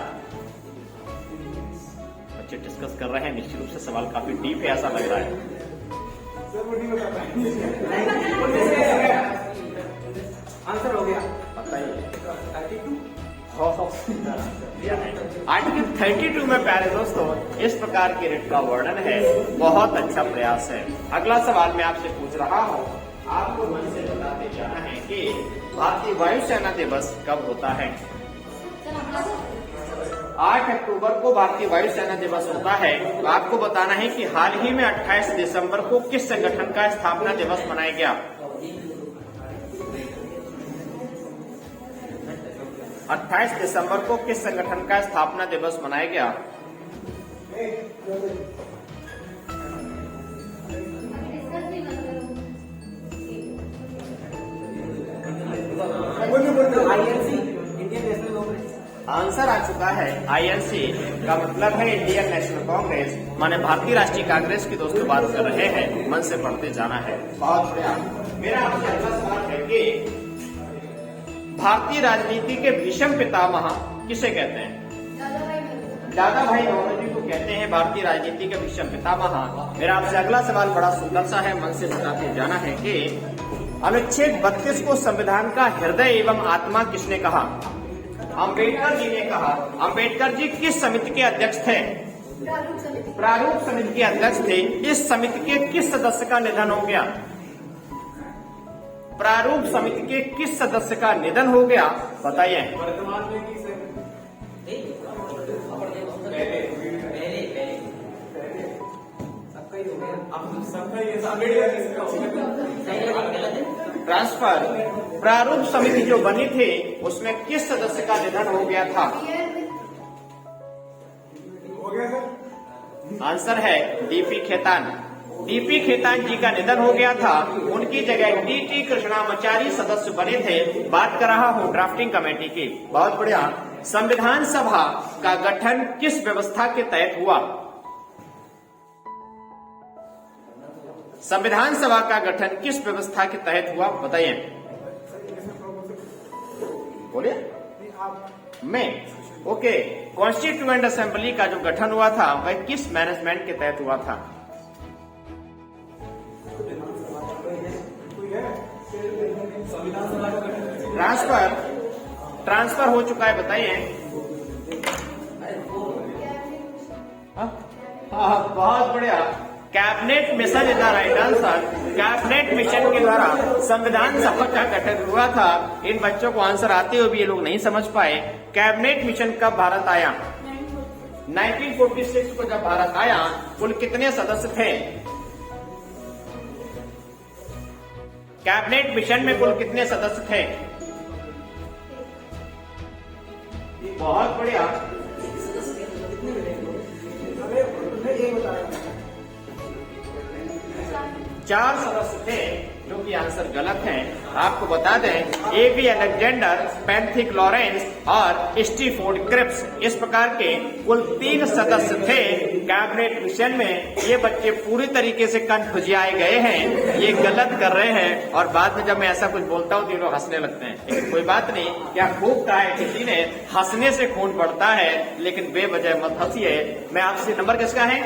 बच्चे डिस्कस कर रहे हैं, निश्चित रूप से सवाल काफी डीप है ऐसा लग रहा है।
आंसर हो गया।
बताइए।
32।
आर्टिकल 32 में प्यारे दोस्तों इस प्रकार के रिट का वर्णन है। बहुत अच्छा प्रयास है। अगला सवाल मैं आपसे पूछ रहा हूँ, आपको मन से बताते जाना है कि भारतीय वायुसेना दिवस कब होता है? 8 अक्टूबर को भारतीय वायुसेना दिवस होता है। तो आपको बताना है कि हाल ही में 28 दिसंबर को किस संगठन का स्थापना दिवस मनाया गया? 28 दिसंबर को किस संगठन का स्थापना दिवस मनाया गया?
INC, इंडियन नेशनल कांग्रेस।
आंसर आ चुका है। आईएनसी का मतलब है इंडियन नेशनल कांग्रेस, माने भारतीय राष्ट्रीय कांग्रेस की दोस्तों बात कर रहे हैं। मन से पढ़ते जाना है। बहुत बढ़िया। मेरा आपसे अगला सवाल है कि भारतीय राजनीति के भीष्म पितामह किसे कहते हैं? दादा भाई नौरोजी को कहते हैं भारतीय राजनीति के भीष्म पितामह। मेरा आपसे अगला सवाल बड़ा सुंदर सा है, मन से बताते जाना है कि अनुच्छेद 32 को संविधान का हृदय एवं आत्मा किसने कहा? अंबेडकर जी ने कहा। अंबेडकर जी किस समिति के अध्यक्ष थे? प्रारूप समिति के अध्यक्ष थे। इस समिति के किस सदस्य का निधन हो गया? प्रारूप समिति के किस सदस्य का निधन हो गया? बताइए।
वर्तमान में किस सबका ही हो गया। अब सबका ये
ट्रांसफर। प्रारूप समिति जो बनी थी उसमें किस सदस्य का निधन हो गया था?
हो गया सर।
आंसर है डीपी खेतान। डीपी खेतान जी का निधन हो गया था। उनकी जगह टीटी कृष्णामाचारी सदस्य बने थे। बात कर रहा हूँ ड्राफ्टिंग कमेटी की। बहुत बढ़िया। संविधान सभा का गठन किस व्यवस्था के तहत हुआ? संविधान सभा का गठन किस व्यवस्था के तहत हुआ? बताइए। बोलिए। में ओके। कॉन्स्टिट्यूएंट असेंबली का जो गठन हुआ था वह किस मैनेजमेंट के तहत हुआ था? ट्रांसफर हो चुका है। बताइए। हाँ, बहुत बढ़िया। Cabinet mission is the right answer. Cabinet mission के द्वारा संविधान सभा का गठन हुआ था। इन बच्चों को आंसर आते हुए भी ये लोग नहीं समझ पाए। कैबिनेट मिशन कब भारत आया? 1946 को जब भारत आया कुल कितने सदस्य थे? कैबिनेट मिशन में कुल कितने सदस्य थे? बहुत बढ़िया। चार सदस्य थे, जो कि आंसर गलत है। आपको बता दें एबी अलेक्जेंडर, पैंथिक लॉरेंस और स्टीफोर्ड क्रिप्स, इस प्रकार के कुल 3 सदस्य थे कैबिनेट मिशन में। ये बच्चे पूरी तरीके से कंफ्यूजियाए गए हैं, ये गलत कर रहे हैं और बाद में जब मैं ऐसा कुछ बोलता हूँ तो ये लोग हंसने लगते हैं। लेकिन कोई बात नहीं, क्या खूब कहा है किसी ने, हंसने से खून बढ़ता है, लेकिन बेवजह मत हंसिए। मैं आपसे नंबर किसका है?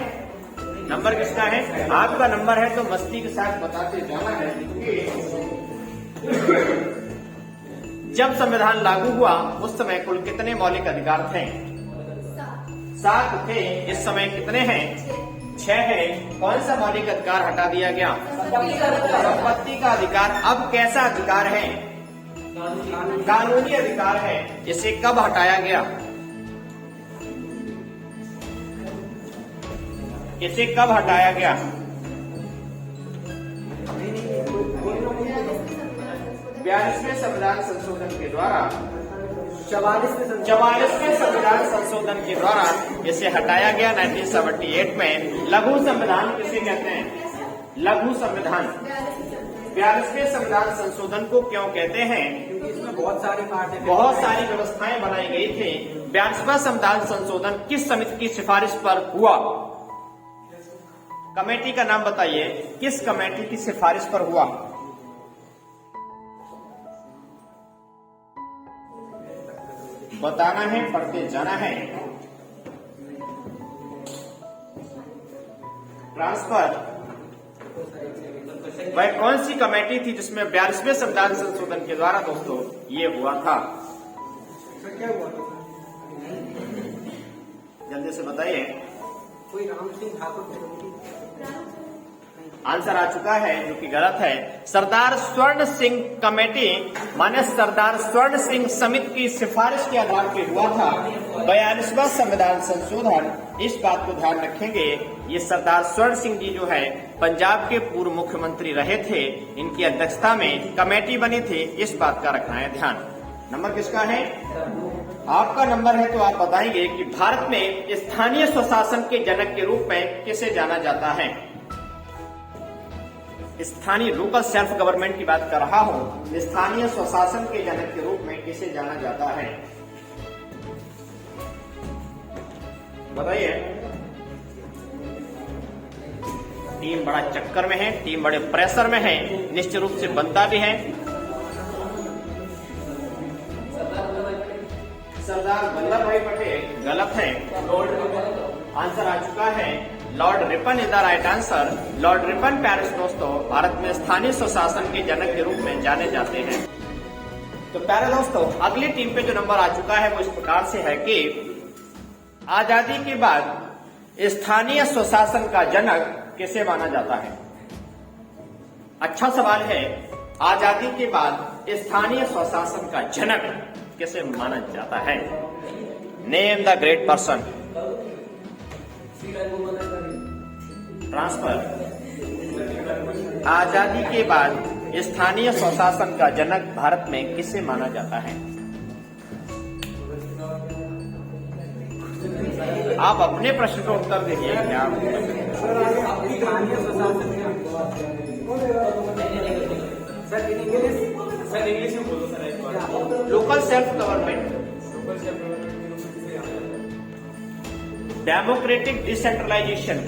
नंबर किसका है? आपका नंबर है, तो मस्ती के साथ बताते जाना है कि जब संविधान लागू हुआ उस समय कुल कितने मौलिक अधिकार थे? 7 थे। इस समय कितने हैं? 6 है, कौन सा मौलिक अधिकार हटा दिया गया? संपत्ति का अधिकार। अब कैसा अधिकार है? कानूनी अधिकार है। इसे कब हटाया गया? इसे कब हटाया गया? 42वें संविधान संशोधन के द्वारा। 44वें संविधान संशोधन के द्वारा इसे हटाया गया 1978 में। लघु संविधान किसे कहते हैं? लघु संविधान। 42वें संविधान संशोधन को क्यों कहते हैं?
क्योंकि इसमें बहुत सारे पार्ट हैं,
बहुत सारी व्यवस्थाएं बनाई गई थी। 42वां संविधान संशोधन किस समिति की सिफारिश पर हुआ? कमेटी का नाम बताइए, किस कमेटी की सिफारिश पर हुआ? बताना है, पढ़ते जाना है। ट्रांसफर। वह कौन सी कमेटी थी जिसमें 42वें संविधान संशोधन के द्वारा दोस्तों ये हुआ था?
क्या हुआ था?
जल्दी से बताइए।
कोई राम सिंह ठाकुर।
आंसर आ चुका है, जो कि गलत है। सरदार स्वर्ण सिंह कमेटी माने सरदार स्वर्ण सिंह समिति की सिफारिश के आधार पर हुआ था 42वां संविधान संशोधन। इस बात को ध्यान रखेंगे, ये सरदार स्वर्ण सिंह जी जो है पंजाब के पूर्व मुख्यमंत्री रहे थे। इनकी अध्यक्षता में कमेटी बनी थी, इस बात का रखना है ध्यान। नंबर किसका है? आपका नंबर है, तो आप बताएंगे कि भारत में स्थानीय स्वशासन के जनक के रूप में किसे जाना जाता है? स्थानीय लोकल सेल्फ गवर्नमेंट की बात कर रहा हूं। स्थानीय स्वशासन के जनक के रूप में किसे जाना जाता है? बताइए। टीम बड़ा चक्कर में है, टीम बड़े प्रेशर में है, निश्चित रूप से बनता भी है। सरदार वल्लभ भाई पटेल गलत है। आंसर आ चुका है, Lord Ripon is the right answer. Lord Ripon Paris दोस्तों भारत में स्थानीय स्वशासन के जनक के रूप में जाने जाते हैं। तो प्यारे दोस्तों, अगली टीम पे जो नंबर आ चुका है वो इस प्रकार से है कि आजादी के बाद स्थानीय स्वशासन का जनक किसे माना जाता है? अच्छा सवाल है। आजादी के बाद स्थानीय स्वशासन का जनक किसे माना जाता है? Name the great person. Transfer. आजादी के बाद स्थानीय स्वशासन का जनक भारत में किसे माना जाता है? आप अपने प्रश्न का उत्तर दीजिए। क्या सर इंग्लिश में बोलो sir. Local self government, democratic decentralization,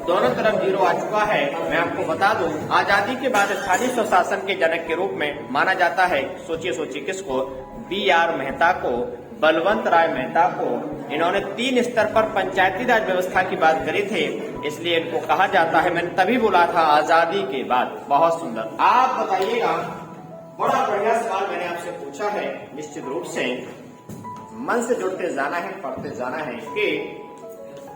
दोनों तरफ जीरो आ चुका है। मैं आपको बता दूं, आजादी के बाद स्थानीय स्वशासन के जनक के रूप में माना जाता है, सोचिए सोचिए किसको? B.R. मेहता को, बलवंत राय मेहता को। इन्होंने 3 स्तर पर पंचायती राज व्यवस्था की बात करी थी, इसलिए इनको कहा जाता है, मैंने तभी बोला था आजादी के बाद। बहुत सुंदर। आप बताइएगा, बड़ा बढ़िया सवाल मैंने आपसे पूछा है। निश्चित रूप से मन से जुड़ते जाना है, पढ़ते जाना है कि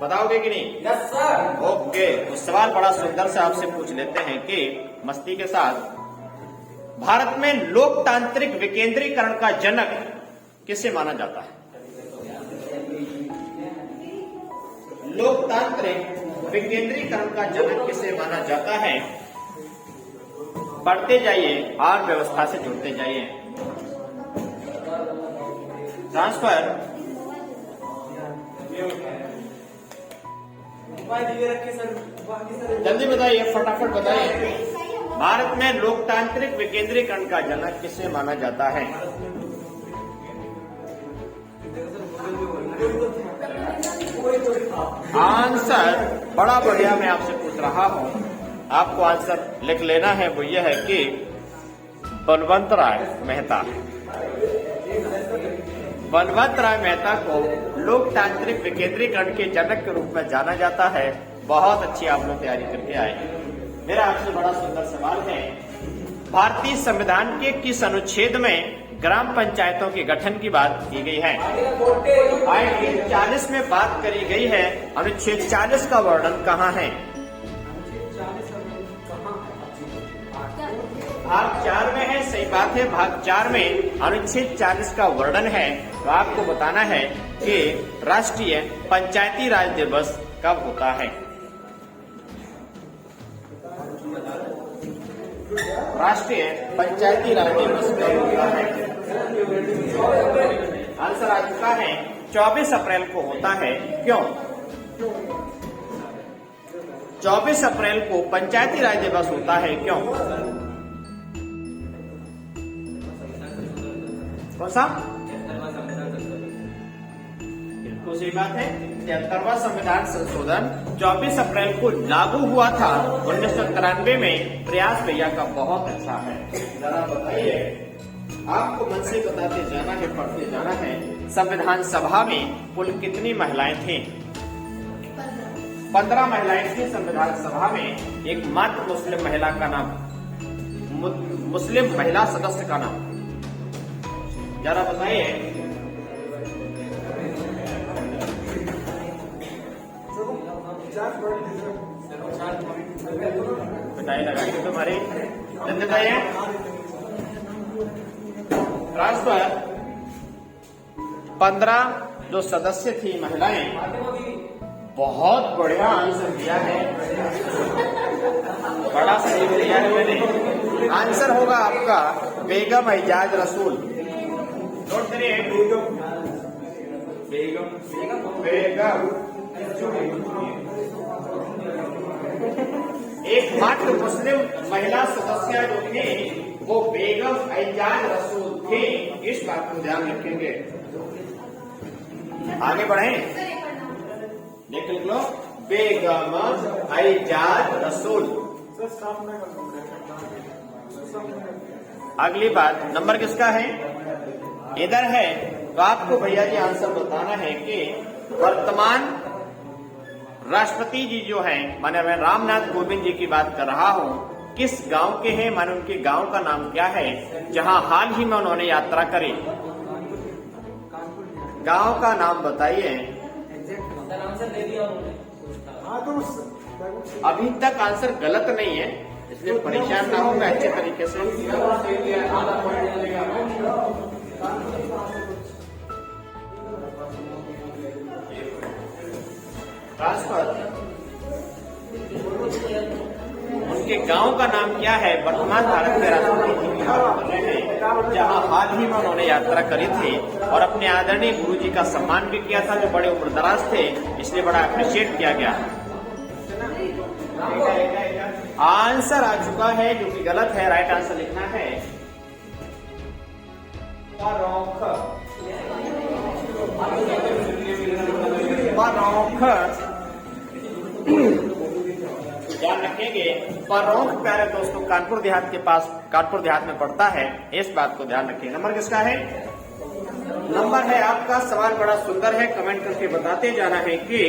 बताओगे कि नहीं?
Yes sir.
ओके, तो सवाल बड़ा सुंदर से आपसे पूछ लेते हैं कि मस्ती के साथ, भारत में लोकतांत्रिक विकेंद्रीकरण का जनक किसे माना जाता है? लोकतांत्रिक विकेंद्रीकरण का जनक किसे माना जाता है? पढ़ते जाइए और व्यवस्था से जुड़ते जाइए। ट्रांसफर। जल्दी बताइए, फटाफट बताइए। भारत में लोकतांत्रिक विकेंद्रीकरण का जनक किसे माना जाता है? आंसर बड़ा बढ़िया मैं आपसे पूछ रहा हूं, आपको आंसर लिख लेना है। वो ये है कि बलवंत राय मेहता। बलवंत राय मेहता को लोकतांत्रिक विकेंद्रीकरण के जनक के रूप में जाना जाता है। बहुत अच्छी आप लोग तैयारी करके आए। मेरा आपसे बड़ा सुंदर सवाल है, भारतीय संविधान के किस अनुच्छेद में ग्राम पंचायतों के गठन की बात की गई है? अनुच्छेद 40 में बात करी गई है। अनुच्छेद 40 का वर्णन कहाँ है? भाग 4 में है। सही बात है, भाग 4 में अनुच्छेद 40 का वर्णन है। तो आपको बताना है कि राष्ट्रीय पंचायती राज दिवस कब होता है? राष्ट्रीय पंचायती राज दिवस कब होता है? आंसर आ चुका है 24 अप्रैल को होता है। क्यों? 24 अप्रैल को पंचायती राज दिवस होता है, क्यों? कौन सा? बिल्कुल सही बात है। 73वां संविधान संशोधन 24 अप्रैल को लागू हुआ था 1993 में। प्रयास भैया का बहुत अच्छा है। जरा बताइए, आपको मन से बताते जाना है, पढ़ते जाना है। संविधान सभा में कुल कितनी महिलाएं थी? 15 महिलाएं थी संविधान सभा में। एकमात्र मुस्लिम महिला का नाम, मुस्लिम महिला सदस्य का नाम जरा बताइए। बताइए, लगा के तुम्हारी बताइए। ट्रांसफर 15 जो सदस्य थी महिलाएं। बहुत बढ़िया आंसर दिया है, बड़ा सही दिया है मैंने। आंसर होगा आपका बेगम एजाज रसूल। नोट करिए, बेगम एकमात्र मुस्लिम महिला सदस्य जो थे वो बेगम एजाज रसूल थे। इस बात को ध्यान रखेंगे। आगे बढ़े, देख लो, बेगम एजाज रसूल। अगली बात, नंबर किसका है? इधर है। तो आपको भैया जी आंसर बताना है कि वर्तमान राष्ट्रपति जी जो हैं, माने मैं रामनाथ कोविंद जी की बात कर रहा हूँ, किस गांव के हैं? माने उनके गांव का नाम क्या है जहां हाल ही में उन्होंने यात्रा करी? गांव का नाम बताइए। अभी तक आंसर गलत नहीं है, इसलिए परेशान ना हो, मैं अच्छे तरीके से ट्रांसफर। उनके गांव का नाम क्या है? वर्तमान भारत के राष्ट्रपति जी की बात कर रहे हैं, जहां हाल ही में उन्होंने यात्रा करी थी और अपने आदरणीय गुरु जी का सम्मान भी किया था, जो बड़े उम्रदराज थे, इसलिए बड़ा अप्रिशिएट किया गया। आंसर आ चुका है जो कि गलत है। राइट आंसर लिखना है परौख। ध्यान रखेंगे, परौख प्यारे दोस्तों कानपुर देहात के पास, कानपुर देहात में पड़ता है। इस बात को ध्यान रखिए। नंबर किसका है? नंबर है आपका। सवाल बड़ा सुंदर है, कमेंट करके बताते जाना है कि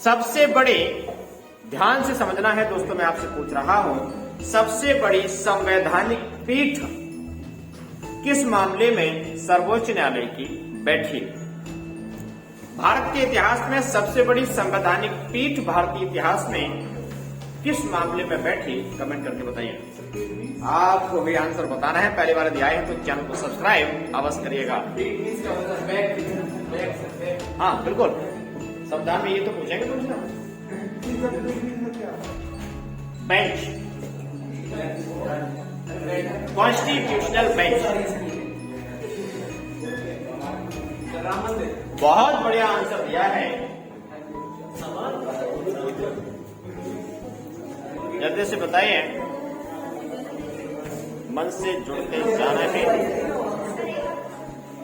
सबसे बड़े, ध्यान से समझना है दोस्तों, मैं आपसे पूछ रहा हूं, सबसे बड़ी संवैधानिक पीठ किस मामले में सर्वोच्च न्यायालय की बैठी? भारत के इतिहास में सबसे बड़ी संवैधानिक पीठ भारतीय इतिहास में किस मामले में बैठी? कमेंट करके बताइए। आपको भी आंसर बताना है। पहली बार दिया है तो चैनल को सब्सक्राइब अवश्य करिएगा। हाँ बिल्कुल, संविधान में ये तो पूछेंगे कुछ ना। Bench, constitutional bench. बहुत बढ़िया आंसर दिया है। जल्दी से बताइए, मन से जुड़ते जाना है।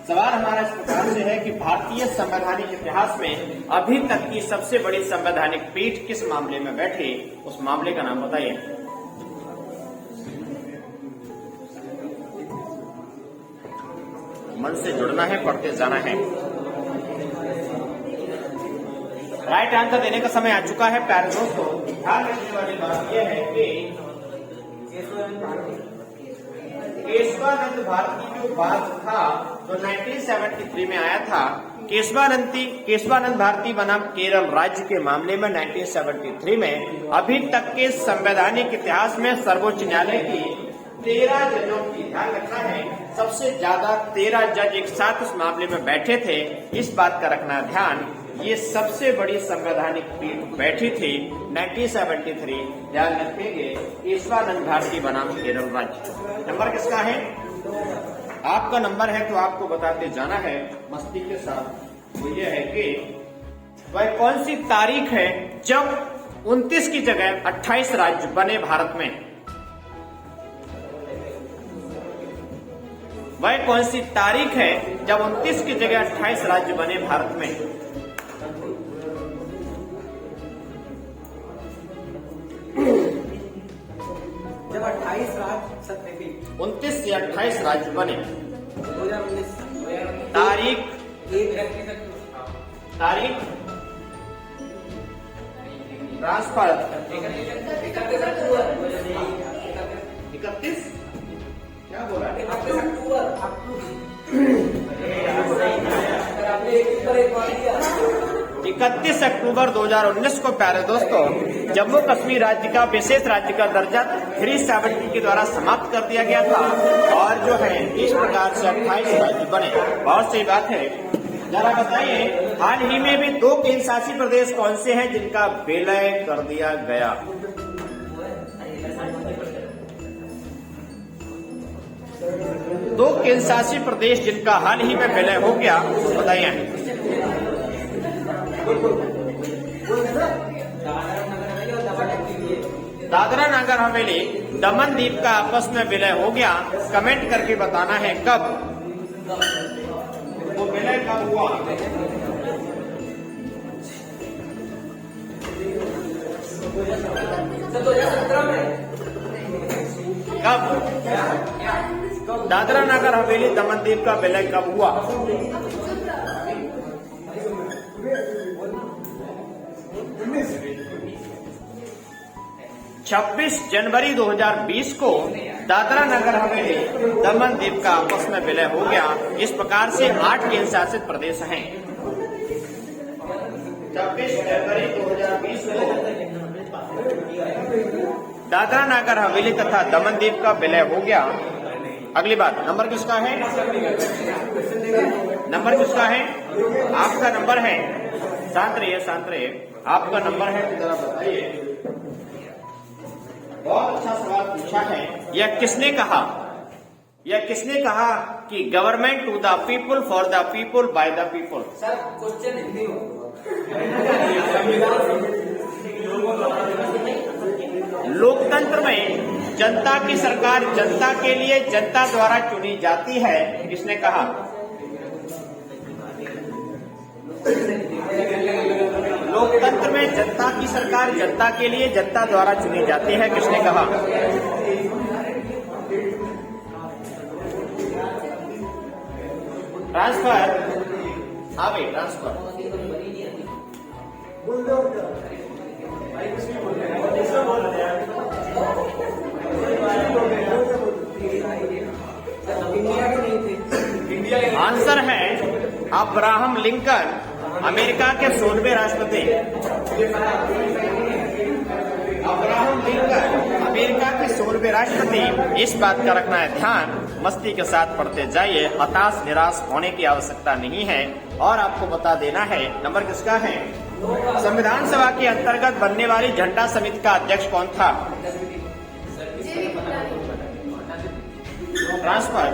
सवाल हमारा इस प्रकार से है कि भारतीय संवैधानिक इतिहास में अभी तक की सबसे बड़ी संवैधानिक पीठ किस मामले में बैठी? उस मामले का नाम बताइए। मन से जुड़ना है, पढ़ते जाना है। राइट आंसर देने का समय आ चुका है प्यारे दोस्तों। ध्यान रखने वाली बात यह है कि केशवानंद भारती जो बात था जो 1973 में आया था। केशवानंद भारती बनाम केरल राज्य के मामले में 1973 में अभी तक के संवैधानिक इतिहास में सर्वोच्च न्यायालय की 13 जजों की, ध्यान रखना है, सबसे ज्यादा 13 जज एक साथ उस मामले में बैठे थे। इस बात का रखना ध्यान, ये सबसे बड़ी संवैधानिक पीठ बैठी थी 1973। ध्यान रखेंगे, केशवानंद भारती बनाम केरल राज्य। नंबर किसका है? आपका नंबर है तो आपको बताते जाना है मस्ती के साथ। वो ये है कि वह कौन सी तारीख है जब 29 की जगह 28 राज्य बने भारत में? वह कौन सी तारीख है जब 29 की जगह 28 राज्य बने भारत में?
जब 28 राज्य सत्य थी,
29 से 28 राज्य बने।
2019
तारीख ट्रांसफर 31 क्या बोला? 31 अक्टूबर 2019 को प्यारे दोस्तों जम्मू कश्मीर राज्य का विशेष राज्य का दर्जा 370 के द्वारा समाप्त कर दिया गया था और जो है इस प्रकार से 28 राज्य बने। बहुत सही बात है। जरा बताइए, हाल ही में भी 2 केंद्र शासित प्रदेश कौन से हैं जिनका विलय कर दिया गया? दो केंद्र शासित प्रदेश जिनका हाल ही में विलय हो गया, बताइए। दादरा नगर हवेली दमन द्वीप का आपस में विलय हो गया। कमेंट करके बताना है कब वो विलय कब हुआ। कब दादरा नगर हवेली दमन द्वीप का विलय कब हुआ? 26 जनवरी 2020 को दादरा नगर हवेली दमन द्वीप का आपस में विलय हो गया। इस प्रकार से 8 केंद्र शासित प्रदेश हैं। 26 जनवरी 2020 को दादरा नगर हवेली तथा दमन द्वीप का विलय हो गया। अगली बात, नंबर किसका है? नंबर किसका है? आपका नंबर है। शांत रहिए, शांत रहिए। आपका नंबर है तो जरा बताइए। बहुत अच्छा सवाल पूछा है। यह किसने कहा? यह किसने कहा कि government to the people for the people by the people?
Sir question Hindi में।
लोकतंत्र में जनता की सरकार जनता के लिए जनता द्वारा चुनी जाती है, किसने कहा? लोकतंत्र में जनता की सरकार जनता के लिए जनता द्वारा चुनी जाती है, किसने कहा? ट्रांसफर आवे ट्रांसफर आंसर है अब्राहम लिंकन, अमेरिका के 16वें राष्ट्रपति। अब्राहम लिंकन अमेरिका के 16वें राष्ट्रपति। इस बात का रखना है ध्यान। मस्ती के साथ पढ़ते जाइए, हताश निराश होने की आवश्यकता नहीं है। और आपको बता देना है नंबर किसका है। संविधान सभा के अंतर्गत बनने वाली झंडा समिति का अध्यक्ष कौन था? Transfer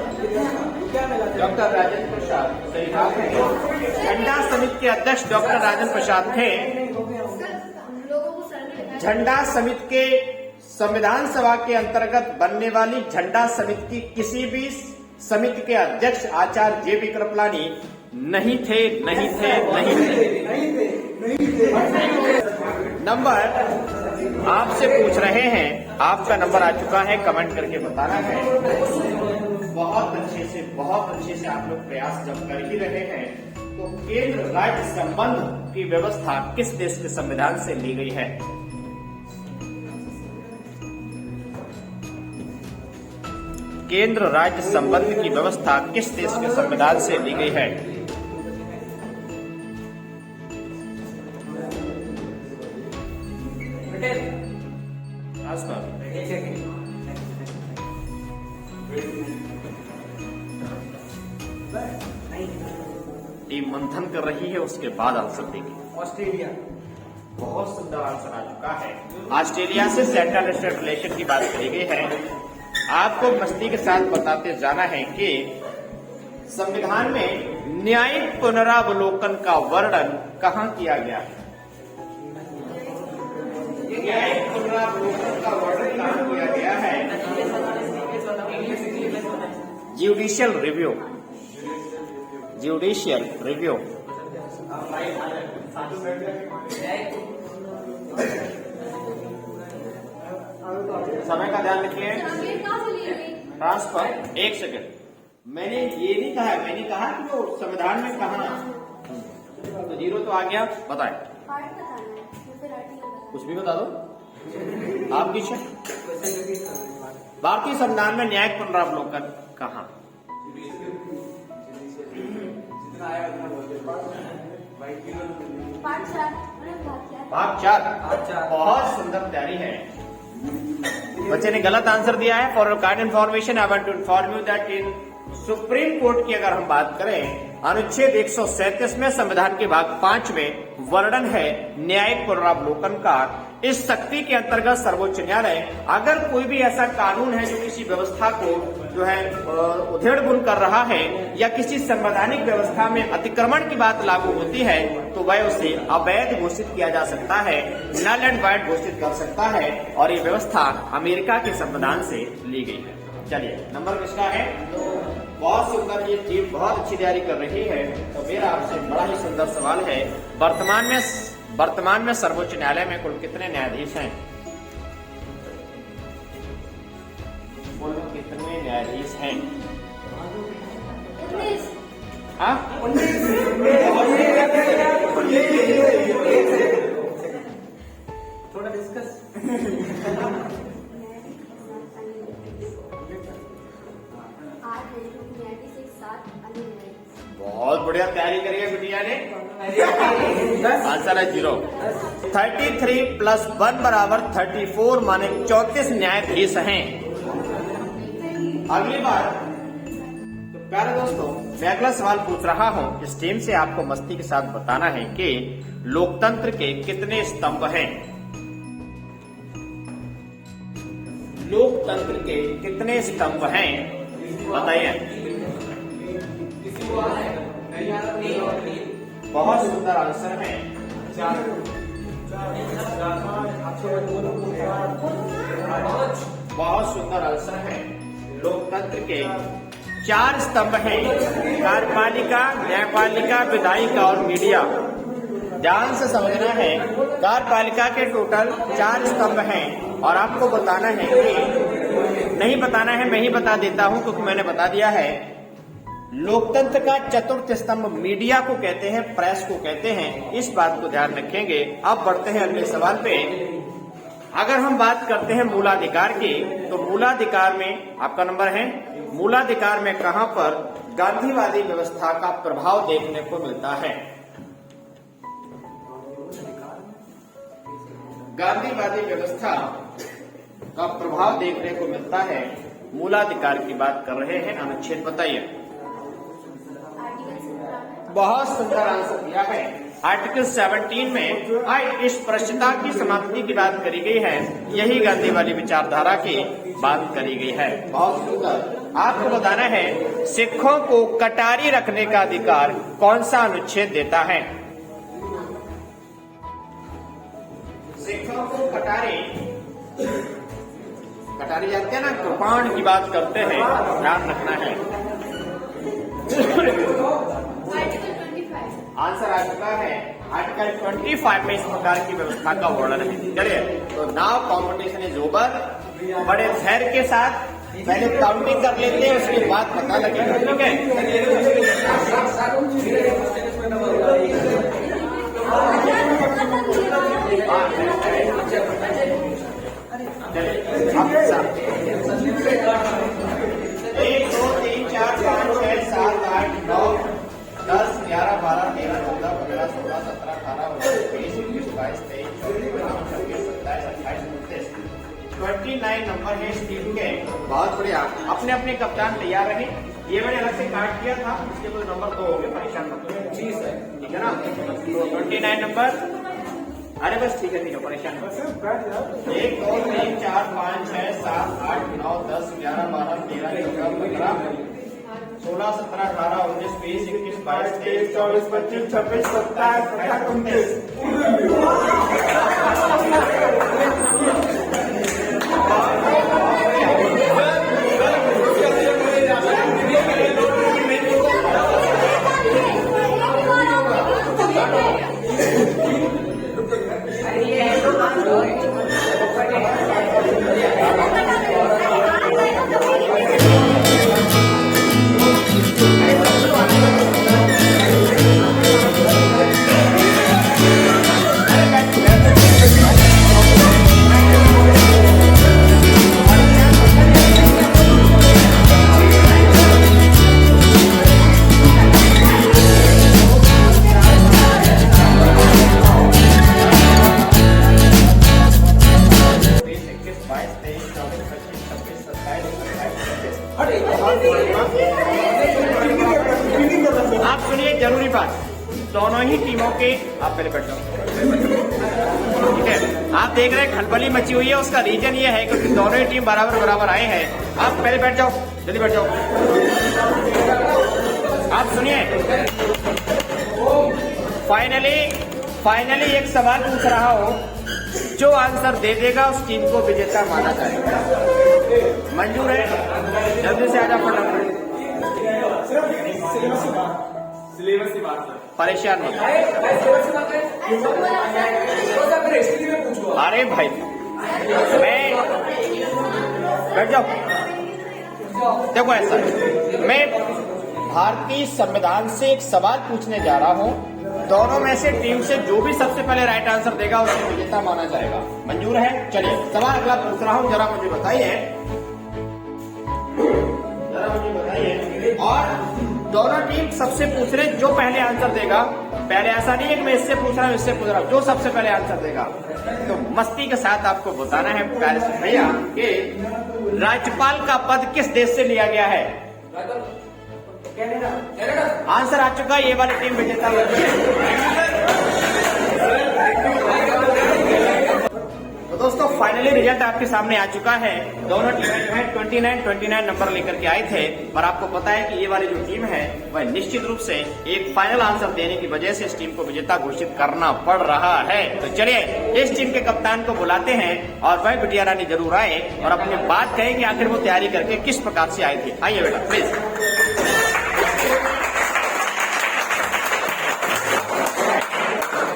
doctor Rajendra Prasad. सही बात है। झंडा समिति के अध्यक्ष डॉक्टर राजेंद्र प्रसाद थे। झंडा समिति के संविधान सभा के अंतर्गत बनने वाली झंडा समिति की किसी भी समिति के अध्यक्ष आचार्य जे.बी. कृपलानी नहीं थे। नंबर आपसे पूछ रहे हैं, आपका नंबर आ चुका है, कमेंट करके बताना है। बहुत अच्छे से आप लोग प्रयास जब कर ही रहे हैं तो केंद्र राज्य संबंध की व्यवस्था किस देश के संविधान से ली गई है? केंद्र राज्य संबंध की व्यवस्था किस देश के संविधान से ली गई है? टीम मंथन कर रही है, उसके बाद आंसर देंगे।
ऑस्ट्रेलिया।
बहुत सुंदर आंसर आ चुका है। ऑस्ट्रेलिया से सेंट्रल स्टेट रिलेशन की बात करी गई है। आपको मस्ती के साथ बताते जाना है कि संविधान में न्यायिक पुनरावलोकन का वर्णन कहाँ किया गया है? न्यायिक पुनरावलोकन का वर्णन कहाँ किया गया है? Judicial review. Judicial review. समय का ध्यान रखिए। ट्रांसफर, एक सेकंड। मैंने ये नहीं कहा, मैंने कहा कि वो संविधान में कहा, तो जीरो तो आ गया। बताए, कुछ भी बता दो। आप पीछे। भारतीय संविधान में न्यायिक पुनरावलोकन कहाँ? भाग 4। बहुत सुंदर तैयारी है। बच्चे ने गलत आंसर दिया है। For kind information I want to inform you that in supreme court की अगर हम बात करें, अनुच्छेद 137 में संविधान के भाग 5 में वर्णन है न्यायिक पुनरावलोकन का। इस शक्ति के अंतर्गत सर्वोच्च न्यायालय अगर कोई भी ऐसा कानून है जो किसी व्यवस्था को जो है उधेड़ बुन कर रहा है या किसी संवैधानिक व्यवस्था में अतिक्रमण की बात लागू होती है, तो वह उसे अवैध घोषित किया जा सकता है, नल एंड वाइड घोषित कर सकता है। और ये व्यवस्था अमेरिका के संविधान से ली गई है। चलिए, नंबर किसका है? बहुत सुंदर। ये टीम बहुत अच्छी तैयारी कर रही है। तो मेरा आपसे बड़ा ही सुंदर सवाल है, वर्तमान में सर्वोच्च न्यायालय में कुल कितने न्यायाधीश हैं? कुल कितने न्यायाधीश हैं?
19।
हाँ,
थोड़ा डिस्कस।
बहुत बढ़िया तैयारी करी है बिटिया ने। आंसर है 0। 33 + 1 = 34 माने 34 न्यायाधीश हैं। अगली बार तो प्यारे दोस्तों, मैं अगला सवाल पूछ रहा हूं। इस टीम से आपको मस्ती के साथ बताना है कि लोकतंत्र के कितने स्तंभ हैं? लोकतंत्र के कितने स्तंभ हैं? बताइए। बहुत सुंदर आंसर है। बहुत सुंदर आंसर है। लोकतंत्र के 4 स्तंभ हैं, कार्यपालिका, न्यायपालिका, विधायिका और मीडिया। ध्यान से समझना है, कार्यपालिका के टोटल 4 स्तंभ हैं और आपको बताना है कि नहीं बताना है, मैं ही बता देता हूं क्योंकि मैंने बता दिया है। लोकतंत्र का 4th स्तंभ मीडिया को कहते हैं, प्रेस को कहते हैं। इस बात को ध्यान रखेंगे। अब बढ़ते हैं अगले सवाल पे। अगर हम बात करते हैं मूलाधिकार की, तो मूलाधिकार में आपका नंबर है, मूलाधिकार में कहां पर गांधीवादी व्यवस्था का प्रभाव देखने को मिलता है? गांधीवादी व्यवस्था का प्रभाव देखने को मिलता है। मूलाधिकार की बात कर रहे हैं। अनुच्छेद बताइए। बहुत सुंदर आंसर दिया है। आर्टिकल 17 में अस्पृश्यता की समाप्ति की बात करी गई है। यही गांधी वाली विचारधारा की बात करी गई है। बहुत सुंदर। आपको बताना है, सिखों को कटारी रखने का अधिकार कौन सा अनुच्छेद देता है? सिखों को कटारी जानते हैं ना, कृपाण की बात करते हैं, ध्यान रखना है। आंसर आ चुका है। आर्टिकल 25 में इस प्रकार की व्यवस्था का वर्णन है। चलिए, तो नाउ कॉम्पिटिशन इज ओवर। बड़े धैर्य के साथ पहले काउंटिंग कर लेते हैं, उसके बाद पता लगेगा। ठीक है, नंबर है इस टीम के। बहुत बढ़िया, अपने अपने कप्तान तैयार रहे। ये मैंने अलग से काट किया था, इसके कोई नंबर 2 हो गए, परेशान मत हो।
जी सर।
ठीक है ना। तो 29 नंबर, अरे बस ठीक है परेशान मत। 1 2 3 4 5 6 7 8 9 10 11 12 13 14 15 16 17 18 19 20 21 22 23 24 25 26 27 28 आप सुनिए जरूरी बात, दोनों ही टीमों के, आप पहले बैठ जाओ। ठीक है, आप देख रहे हैं खलबली मची हुई है, उसका रीजन ये है क्योंकि दोनों ही टीम बराबर बराबर आए हैं। आप पहले बैठ जाओ, जल्दी बैठ जाओ। आप सुनिए, फाइनली एक सवाल पूछ रहा हूं, जो आंसर दे देगा उस टीम को विजेता माना जाएगा। मंजूर है? जल्दी से आजा फटाफट।
सिलेबस की बात है।
परेशान मत। अरे भाई मैं बैठ जाओ। देखो ऐसा, मैं भारतीय संविधान से एक सवाल पूछने जा रहा हूं, दोनों में से टीम से जो भी सबसे पहले राइट आंसर देगा उसे विजेता माना जाएगा। मंजूर है? चलिए सवाल अगला पूछ रहा हूं, जरा मुझे बताइए। और दोनों टीम सबसे पूछ रहे, जो पहले आंसर देगा, पहले ऐसा नहीं है कि मैं इससे पूछ रहा हूँ इससे पूछ रहा हूँ, जो सबसे पहले आंसर देगा तो मस्ती के साथ आपको बताना है प्यारे से भैया कि राज्यपाल का पद किस देश से लिया गया है। आंसर आ चुका है, ये वाली टीम विजेता बन गई है। तो दोस्तों फाइनली रिजल्ट आपके सामने आ चुका है। दोनों टीमें जो है 29 नंबर लेकर के आए थे, पर आपको पता है कि ये वाली जो टीम है वह निश्चित रूप से एक फाइनल आंसर देने की वजह से इस टीम को विजेता घोषित करना पड़ रहा है। तो चलिए इस टीम के कप्तान को बुलाते हैं और वह बिटिया रानी जरूर आए और अपनी बात कहे कि आखिर वो तैयारी करके किस प्रकार से आई थी। आइए बेटा प्लीज।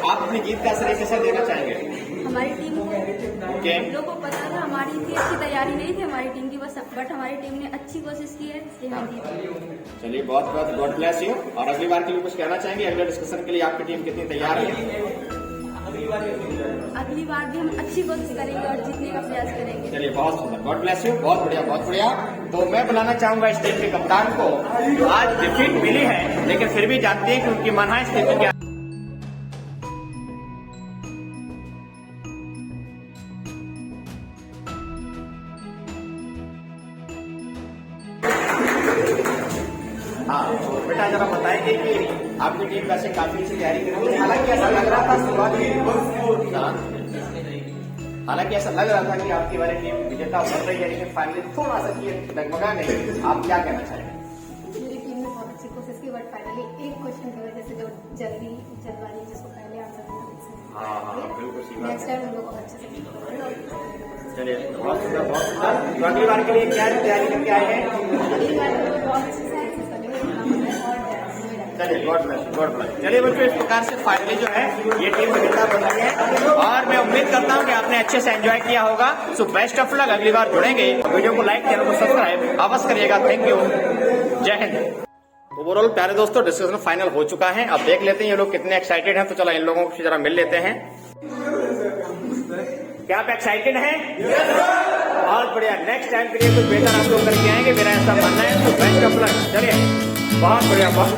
आप अपनी जीत का श्रेय किसे देना चाहेंगे?
हमारी टीम को,
ओके,
हम लोग को पता था हमारी इतनी अच्छी तैयारी नहीं थी हमारी टीम की, बस बट हमारी टीम ने अच्छी कोशिश की है, इसलिए हम जीते।
चलिए बहुत बहुत गॉड ब्लेस यू। और अगली बार के लिए कुछ कहना चाहेंगे? अगले डिस्कशन के लिए आपकी टीम कितनी तैयार है?
अगली बार भी हम अच्छी कोशिश करेंगे और जीतने का प्रयास करेंगे।
चलिए बहुत सुंदर, गॉड ब्लेस यू, बहुत बढ़िया बहुत बढ़िया। तो मैं बुलाना चाहूंगा इस टीम के कप्तान को। आज डिफीट मिली है लेकिन फिर भी जानते हैं कि उनकी मनहा स्थिति क्या। हाँ बेटा जरा बताएंगे कि आपकी टीम वैसे काफी अच्छी तैयारी कर रही है, हालांकि ऐसा लग रहा था शुरुआत में, हालांकि ऐसा लग रहा था कि आपकी वाली टीम विजेता बन रही है, लेकिन फाइनली थोड़ा सा ये डगमगा गई। आप क्या कहना चाहेंगे?
मेरी टीम ने बहुत अच्छी कोशिश की, बट फाइनली एक क्वेश्चन की वजह से जो जल्दबाजी जिसको पहले आंसर देना,
हाँ बिल्कुल सही बात
नेक्स्ट
है।
टाइम हम लोग अच्छे से
चलिए बहुत सुंदर बहुत सुंदर। तो अगली बार के लिए क्या तैयारी करके आए हैं?
बहुत अच्छे से
चलिए गॉड ब्लेस गॉड ब्लेस। चलिए बच्चों इस प्रकार से फाइनली जो है ये टीम विजेता बन रही है और मैं उम्मीद करता हूँ कि आपने अच्छे से एंजॉय किया होगा। सो बेस्ट ऑफ लक, अगली बार जुड़ेंगे। वीडियो को लाइक, चैनल को सब्सक्राइब अवश्य करिएगा। थैंक यू, जय हिंद। ओवरऑल प्यारे दोस्तों डिस्कशन फाइनल हो चुका है। अब देख लेते हैं ये लोग कितने एक्साइटेड हैं। तो चलो इन लोगों से जरा मिल लेते हैं। क्या आप एक्साइटेड हैं? बहुत बढ़िया। नेक्स्ट टाइम के लिए कुछ बेहतर आप लोग करके आएंगे, मेरा ऐसा मानना है। तो बेस्ट ऑफ लक। चलिए बहुत बढ़िया बहुत